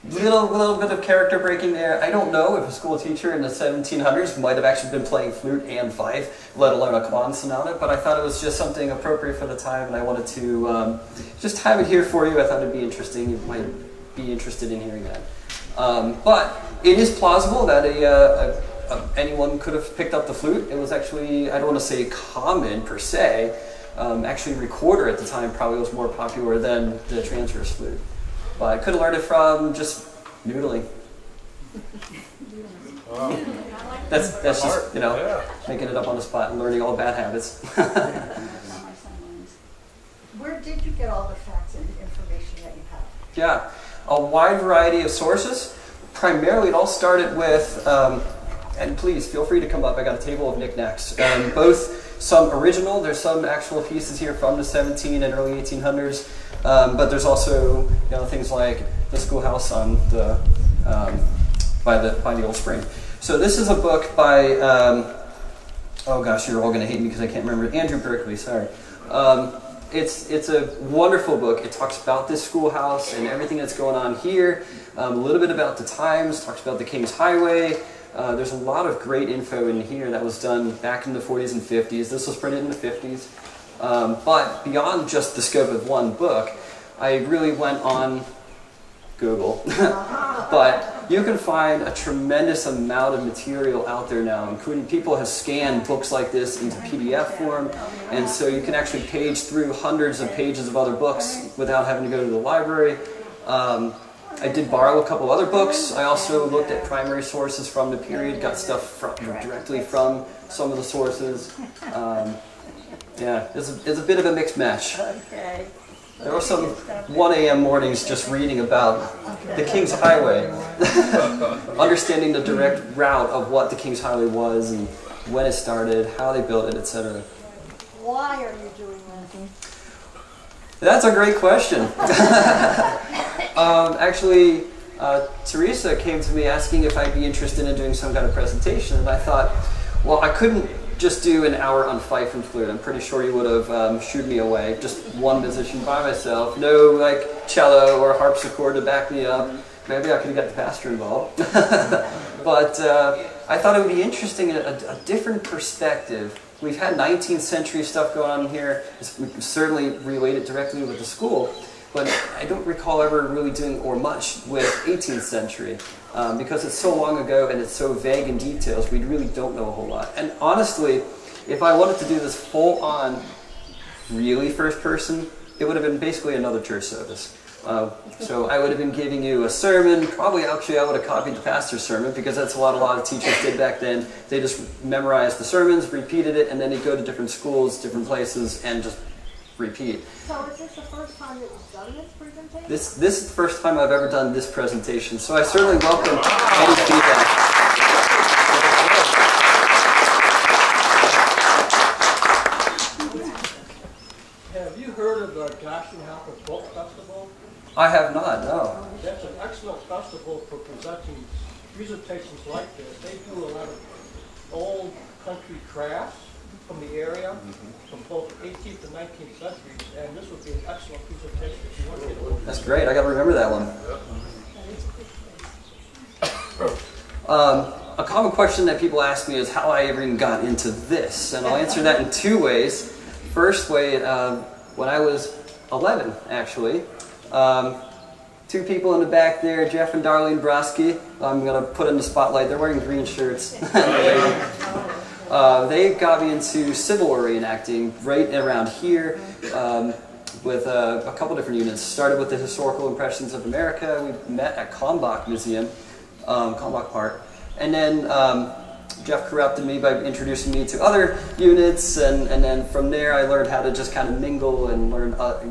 little bit of character breaking there. I don't know if a school teacher in the 1700s might have actually been playing flute and fife, let alone a Kwan sonata, but I thought it was just something appropriate for the time, and I wanted to just have it here for you. I thought it'd be interesting. You might be interested in hearing that. But it is plausible that anyone could have picked up the flute. It was actually, I don't want to say common per se, actually recorder at the time probably was more popular than the transverse flute. But I could have learned it from just noodling. Wow. That's just, you know, making it up on the spot and learning all bad habits. Where did you get all the facts and information that you have? Yeah, a wide variety of sources. Primarily, it all started with, and please feel free to come up. I got a table of knickknacks. Both some original, there's some actual pieces here from the 17 and early 1800s, but there's also, you know, things like the schoolhouse on the by the old spring. So this is a book by, oh gosh, you're all going to hate me because I can't remember. Andrew Berky, sorry. It's a wonderful book. It talks about this schoolhouse and everything that's going on here. A little bit about the times, talks about the King's Highway. There's a lot of great info in here that was done back in the 40s and 50s. This was printed in the 50s. But beyond just the scope of one book, I really went on Google. But you can find a tremendous amount of material out there now, including people have scanned books like this into PDF form, and so you can actually page through hundreds of pages of other books without having to go to the library. I did borrow a couple other books. I also looked at primary sources from the period, got stuff directly from some of the sources. Yeah, it's a bit of a mixed match. Okay. There were some 1 a.m. mornings just reading about the King's Highway, understanding the direct route of what the King's Highway was and when it started, how they built it, etc. Why are you doing that? That's a great question. Actually, Teresa came to me asking if I'd be interested in doing some kind of presentation, and I thought, well, I couldn't just do an hour on fife and flute. I'm pretty sure you would have shooed me away. Just one musician by myself. No, like, cello or harpsichord to back me up. Maybe I could have got the pastor involved. But I thought it would be interesting, a different perspective. We've had 19th century stuff going on here. We can certainly relate it directly with the school. But I don't recall ever really doing or much with 18th century. Because it's so long ago and it's so vague in details, we really don't know a whole lot. And honestly, if I wanted to do this full-on, really first person, it would have been basically another church service. So I would have been giving you a sermon. Probably, actually, I would have copied the pastor's sermon because that's what a lot of teachers did back then. They just memorized the sermons, repeated it, and then they'd go to different schools, different places, and just repeat. So is this the first time that you've done this presentation? This is the first time I've ever done this presentation, so I certainly welcome any feedback. Have you heard of the Glashenhausen Folk Festival? I have not, no. That's an excellent festival for presenting presentations like this. They do a lot of old country crafts from the area, from both 18th and 19th centuries, and this would be an excellent presentation if you want to get over. That's great, I got to remember that one. A common question that people ask me is how I even got into this, and I'll answer that in two ways. First way, when I was 11, actually, two people in the back there, Jeff and Darlene Broski. I'm going to put in the spotlight. They're wearing green shirts. They got me into Civil War reenacting right around here with a couple different units. Started with the Historical Impressions of America. We met at Kalmbach Museum, Kalmbach Park. And then Jeff corrupted me by introducing me to other units, and then from there I learned how to just kind of mingle and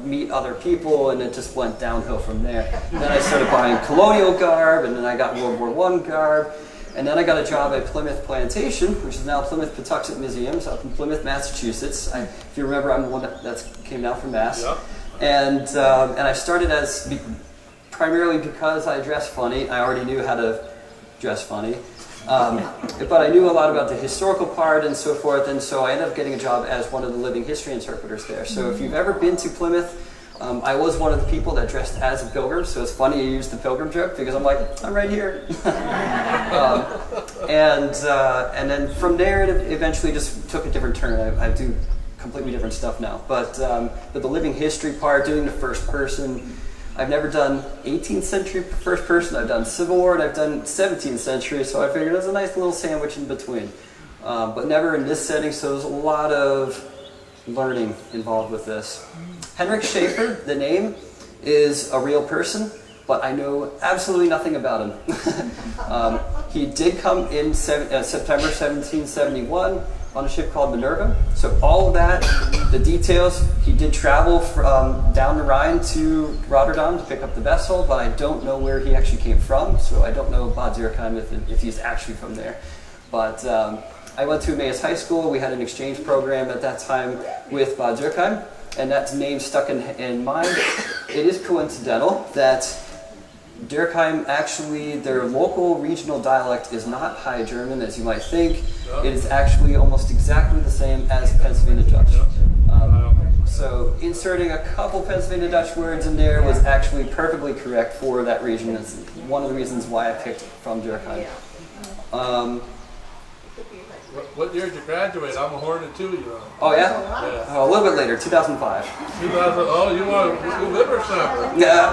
meet other people, and it just went downhill from there. Then I started buying colonial garb, and then I got World War I garb, and then I got a job at Plymouth Plantation, which is now Plimoth Patuxet Museums up in Plymouth, Massachusetts. If you remember, I'm the one that came down from Mass. Yep. And I started as, primarily because I dress funny. I already knew how to dress funny. But I knew a lot about the historical part and so forth, and so I ended up getting a job as one of the living history interpreters there. So if you've ever been to Plymouth, I was one of the people that dressed as a pilgrim, so it's funny you use the pilgrim joke, because I'm like, I'm right here. And then from there, it eventually just took a different turn. I do completely different stuff now. But the living history part, doing the first person, I've never done 18th century first person. I've done Civil War, and I've done 17th century, so I figured there's a nice little sandwich in between. But never in this setting, so there's a lot of learning involved with this. Henrik Shaffer, the name, is a real person, but I know absolutely nothing about him. He did come in September 1771 on a ship called Minerva. So all of that, the details, he did travel from down the Rhine to Rotterdam to pick up the vessel, but I don't know where he actually came from, so I don't know Bad Dürkheim if he's actually from there. But I went to Emmaus High School. We had an exchange program at that time with Bad Dürkheim, and that name stuck in mind. It is coincidental that Dürkheim, actually, their local regional dialect is not High German as you might think. It is actually almost exactly the same as Pennsylvania Dutch. So inserting a couple Pennsylvania Dutch words in there was actually perfectly correct for that region. It's one of the reasons why I picked from Dürkheim. What year did you graduate? I'm a Hornet too, you know. Oh yeah? Oh, a little bit later, 2005. 2000, oh, you want a liver sample? Yeah.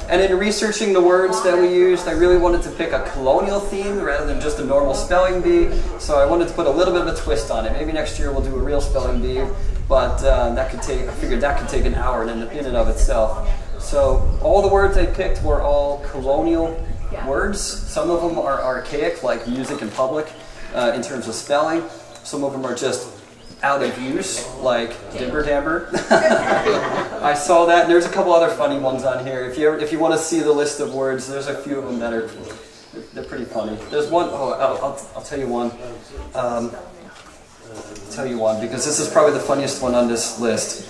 And in researching the words that we used, I really wanted to pick a colonial theme rather than just a normal spelling bee. So I wanted to put a little bit of a twist on it. Maybe next year we'll do a real spelling bee, but I figured that could take an hour in and of itself. So all the words I picked were all colonial words. Some of them are archaic, like music in public, in terms of spelling. Some of them are just out of use, like dimber damber. I saw that, and there's a couple other funny ones on here. If you want to see the list of words, there's a few of them that they're pretty funny. There's one, I'll tell you one. I'll tell you one, because this is probably the funniest one on this list.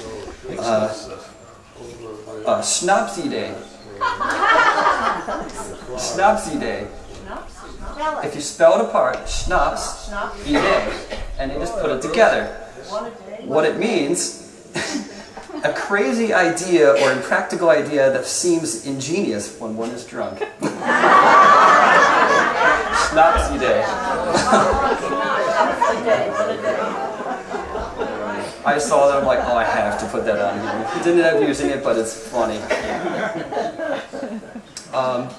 Schnapsy Day. Schnapsy Day. If you spell it apart, schnapps, day, and they just put it together. What it means, a crazy idea or impractical idea that seems ingenious when one is drunk. Schnapsy Day. I saw that, I'm like, oh, I have to put that on here. Didn't end up using it, but it's funny.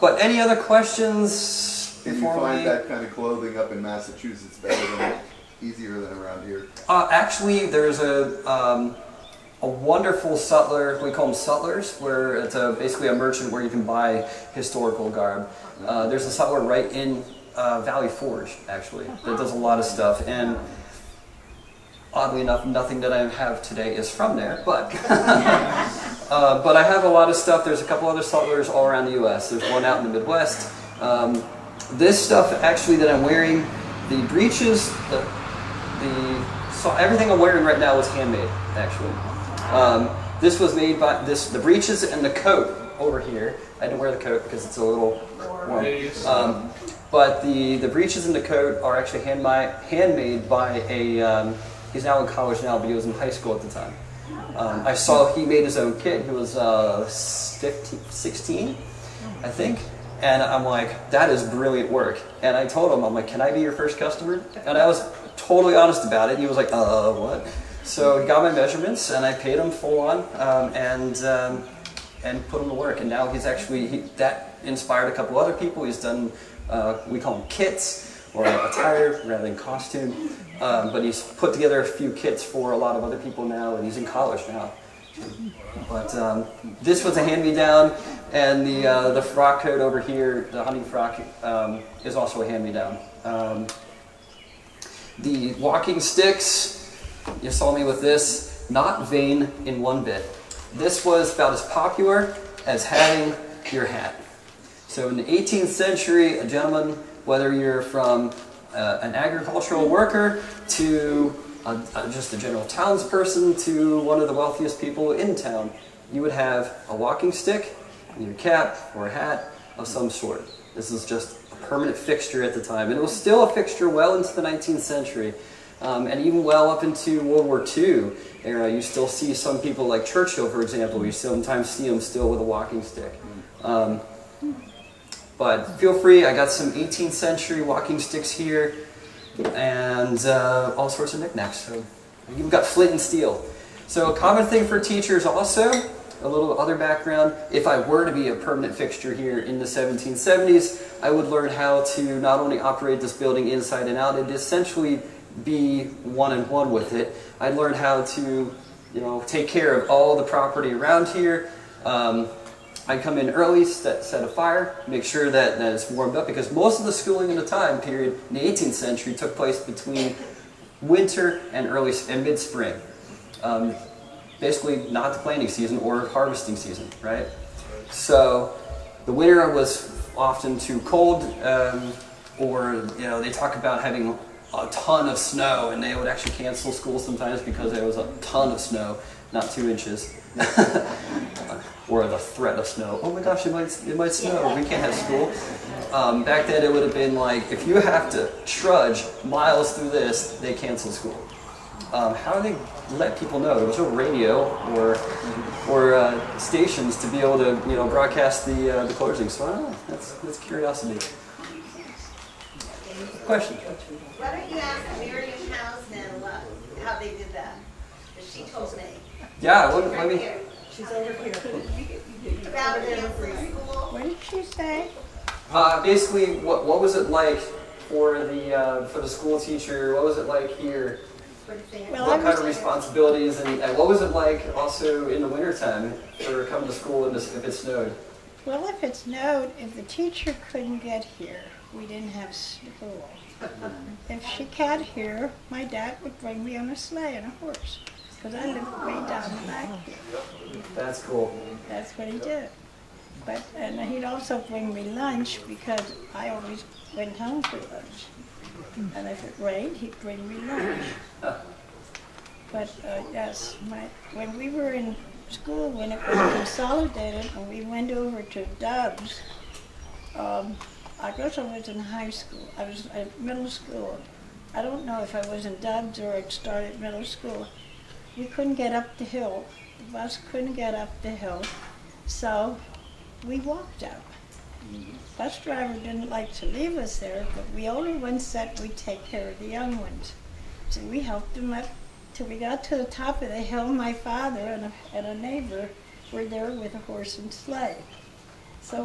But any other questions? Do you find that kind of clothing up in Massachusetts easier than around here? Actually, there's a wonderful sutler, we call them sutlers, where it's basically a merchant where you can buy historical garb. There's a sutler right in Valley Forge, actually, that does a lot of stuff. And oddly enough, nothing that I have today is from there, but but I have a lot of stuff. There's a couple other sutlers all around the U.S. There's one out in the Midwest. This stuff actually that I'm wearing, the breeches, everything I'm wearing right now was handmade, actually. This was made by, the breeches and the coat over here. I didn't wear the coat because it's a little warm. But the breeches and the coat are actually handmade by a, he's now in college now, but he was in high school at the time. I saw he made his own kit. He was 16, I think. And I'm like, that is brilliant work. And I told him, I'm like, can I be your first customer? And I was totally honest about it. And he was like, what? So he got my measurements, and I paid him full on, and put him to work. And now he's actually, that inspired a couple other people. He's done, we call them kits, or attire rather than costume. But he's put together a few kits for a lot of other people now, and he's in college now. But this was a hand-me-down, and the frock coat over here, the hunting frock, is also a hand-me-down. The walking sticks, you saw me with this, not vain in one bit. This was about as popular as having your hat. So in the 18th century, a gentleman, whether you're from an agricultural worker to just a general townsperson to one of the wealthiest people in town, you would have a walking stick, either a cap or a hat of some sort. This is just a permanent fixture at the time. And it was still a fixture well into the 19th century. And even well up into World War II era, you still see some people like Churchill, for example, you sometimes see him still with a walking stick. But feel free, I got some 18th century walking sticks here, and all sorts of knickknacks. So you've got flint and steel. So a common thing for teachers also, a little other background, if I were to be a permanent fixture here in the 1770s, I would learn how to not only operate this building inside and out, it'd essentially be one-on-one with it. I'd learn how to, take care of all the property around here. I'd come in early, set a fire, make sure that it's warmed up, because most of the schooling in the time period in the 18th century took place between winter and mid-spring. Basically not the planting season or harvesting season, right? So the winter was often too cold, or they talk about having a ton of snow, and they would actually cancel school sometimes because there was a ton of snow, not 2 inches. Or the threat of snow. Oh my gosh, it might snow. We can't have school. Back then it would have been like, if you have to trudge miles through this, they cancel school. How do they let people know? There was no radio or stations to be able to broadcast the closing. So I don't know. That's curiosity. Question? Why don't you ask Miriam Housman how they did that? Because she told me. Yeah, let me. She's over here. About What did she say? Basically, what was it like for the school teacher? What was it like here? Well, what kind of responsibilities, and what was it like also in the wintertime for coming to school if it snowed? Well, if it snowed, if the teacher couldn't get here, we didn't have school. If she got here, my dad would bring me on a sleigh and a horse, because I lived way down back here. That's cool. That's what he did. And he'd also bring me lunch, because I always went home for lunch. And if it rained, he'd bring me lunch. But yes, when we were in school, when it was consolidated, and we went over to Dubs, I guess I was in high school. I was at middle school. I don't know if I was in Dubs or it started middle school. We couldn't get up the hill. The bus couldn't get up the hill, so we walked up. The bus driver didn't like to leave us there, but we older ones said we'd take care of the young ones. So we helped them up till we got to the top of the hill. My father and a neighbor were there with a horse and sleigh. So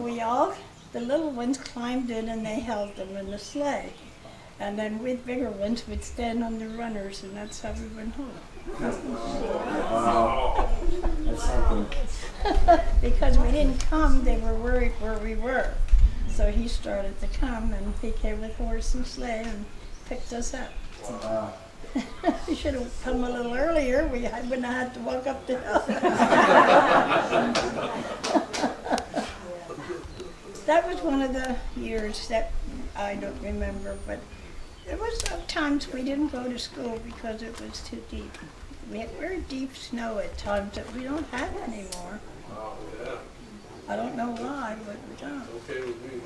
the little ones climbed in and they held them in the sleigh. And then we bigger ones would stand on the runners, and that's how we went home. Wow. That's something. Because we didn't come, they were worried where we were. So he started to come, and he came with horse and sleigh and picked us up. Wow. He should have come a little earlier. We wouldn't have had to walk up the hill. That was one of the years that I don't remember, but there was times we didn't go to school because it was too deep. We had very deep snow at times that we don't have anymore. Oh, yeah. I don't know why, but we don't. Okay with me.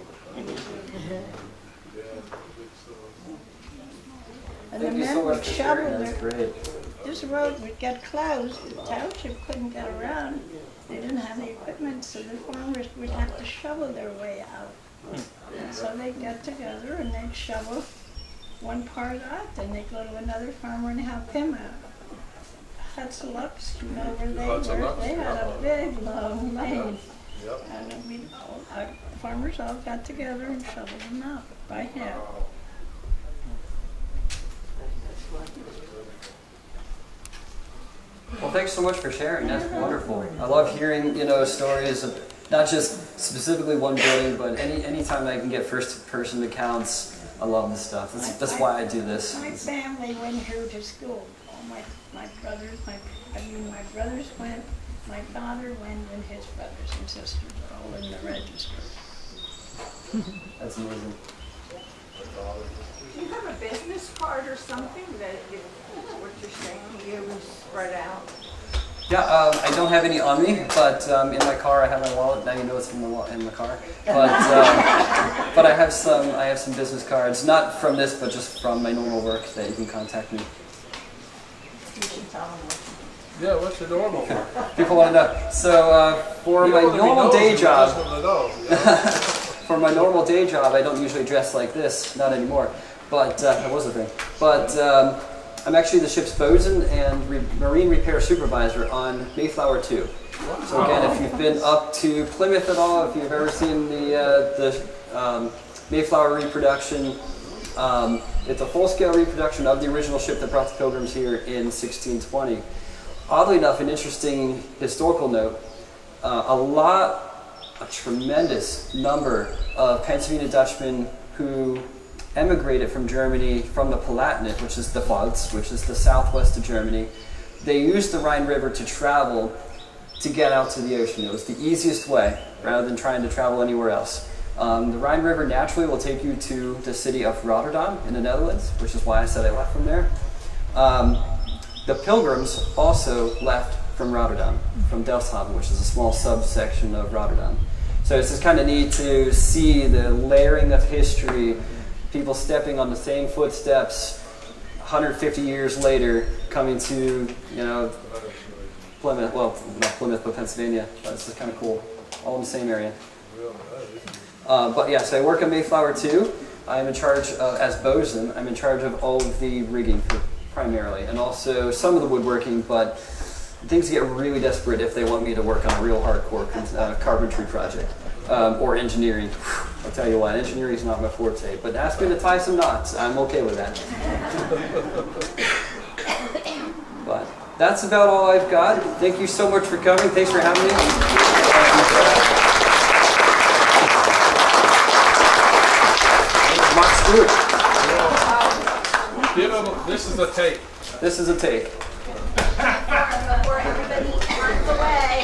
And the men would shovel this road would get closed. The township couldn't get around. They didn't have the equipment, so the farmers would have to shovel their way out. And so they'd get together and they'd shovel one part out, then they'd go to another farmer and help him out. Patuxet, you know where they Patuxet, were? They had a big, long lane. Yep. And our farmers all got together and shoveled them out by hand. Well, thanks so much for sharing. That's wonderful. I love hearing, stories of not just specifically one building, but any time I can get first-person accounts. I love this stuff. That's why I do this. My family went here to school. All my brothers, my brothers went. My father went, and his brothers and sisters are all in the register. That's amazing. Do you have a business card or something that what you're saying you was spread out? Yeah, I don't have any on me, but in my car I have my wallet. Now you know it's in the car. But I have some business cards, not from this, but just from my normal work that you can contact me. Yeah, what's your normal work? People want to know. So for my normal day job, for my normal day job, I don't usually dress like this, not anymore. But that was a thing. But I'm actually the ship's bosun and marine repair supervisor on Mayflower II. So again, if you've been up to Plymouth at all, if you've ever seen the Mayflower reproduction, it's a full-scale reproduction of the original ship that brought the Pilgrims here in 1620. Oddly enough, an interesting historical note, a tremendous number of Pennsylvania Dutchmen who emigrated from Germany from the Palatinate, which is the Pfalz, which is the southwest of Germany. They used the Rhine River to travel to get out to the ocean. It was the easiest way, rather than trying to travel anywhere else. The Rhine River naturally will take you to the city of Rotterdam in the Netherlands, which is why I said I left from there. The Pilgrims also left from Rotterdam, from Delfshaven, which is a small subsection of Rotterdam. So it's just kind of neat to see the layering of history, people stepping on the same footsteps 150 years later, coming to, Plymouth, well, not Plymouth, but Pennsylvania. It's just kind of cool, all in the same area. But yeah, so I work on Mayflower II. I'm in charge, as bosun, I'm in charge of all of the rigging primarily, and also some of the woodworking, but things get really desperate if they want me to work on a real hardcore carpentry project, or engineering. I'll tell you what, engineering is not my forte, but ask me to tie some knots, I'm okay with that. But that's about all I've got. Thank you so much for coming. Thanks for having me. Mark Stewart. This is a tape. This is a tape. Before everybody runs away.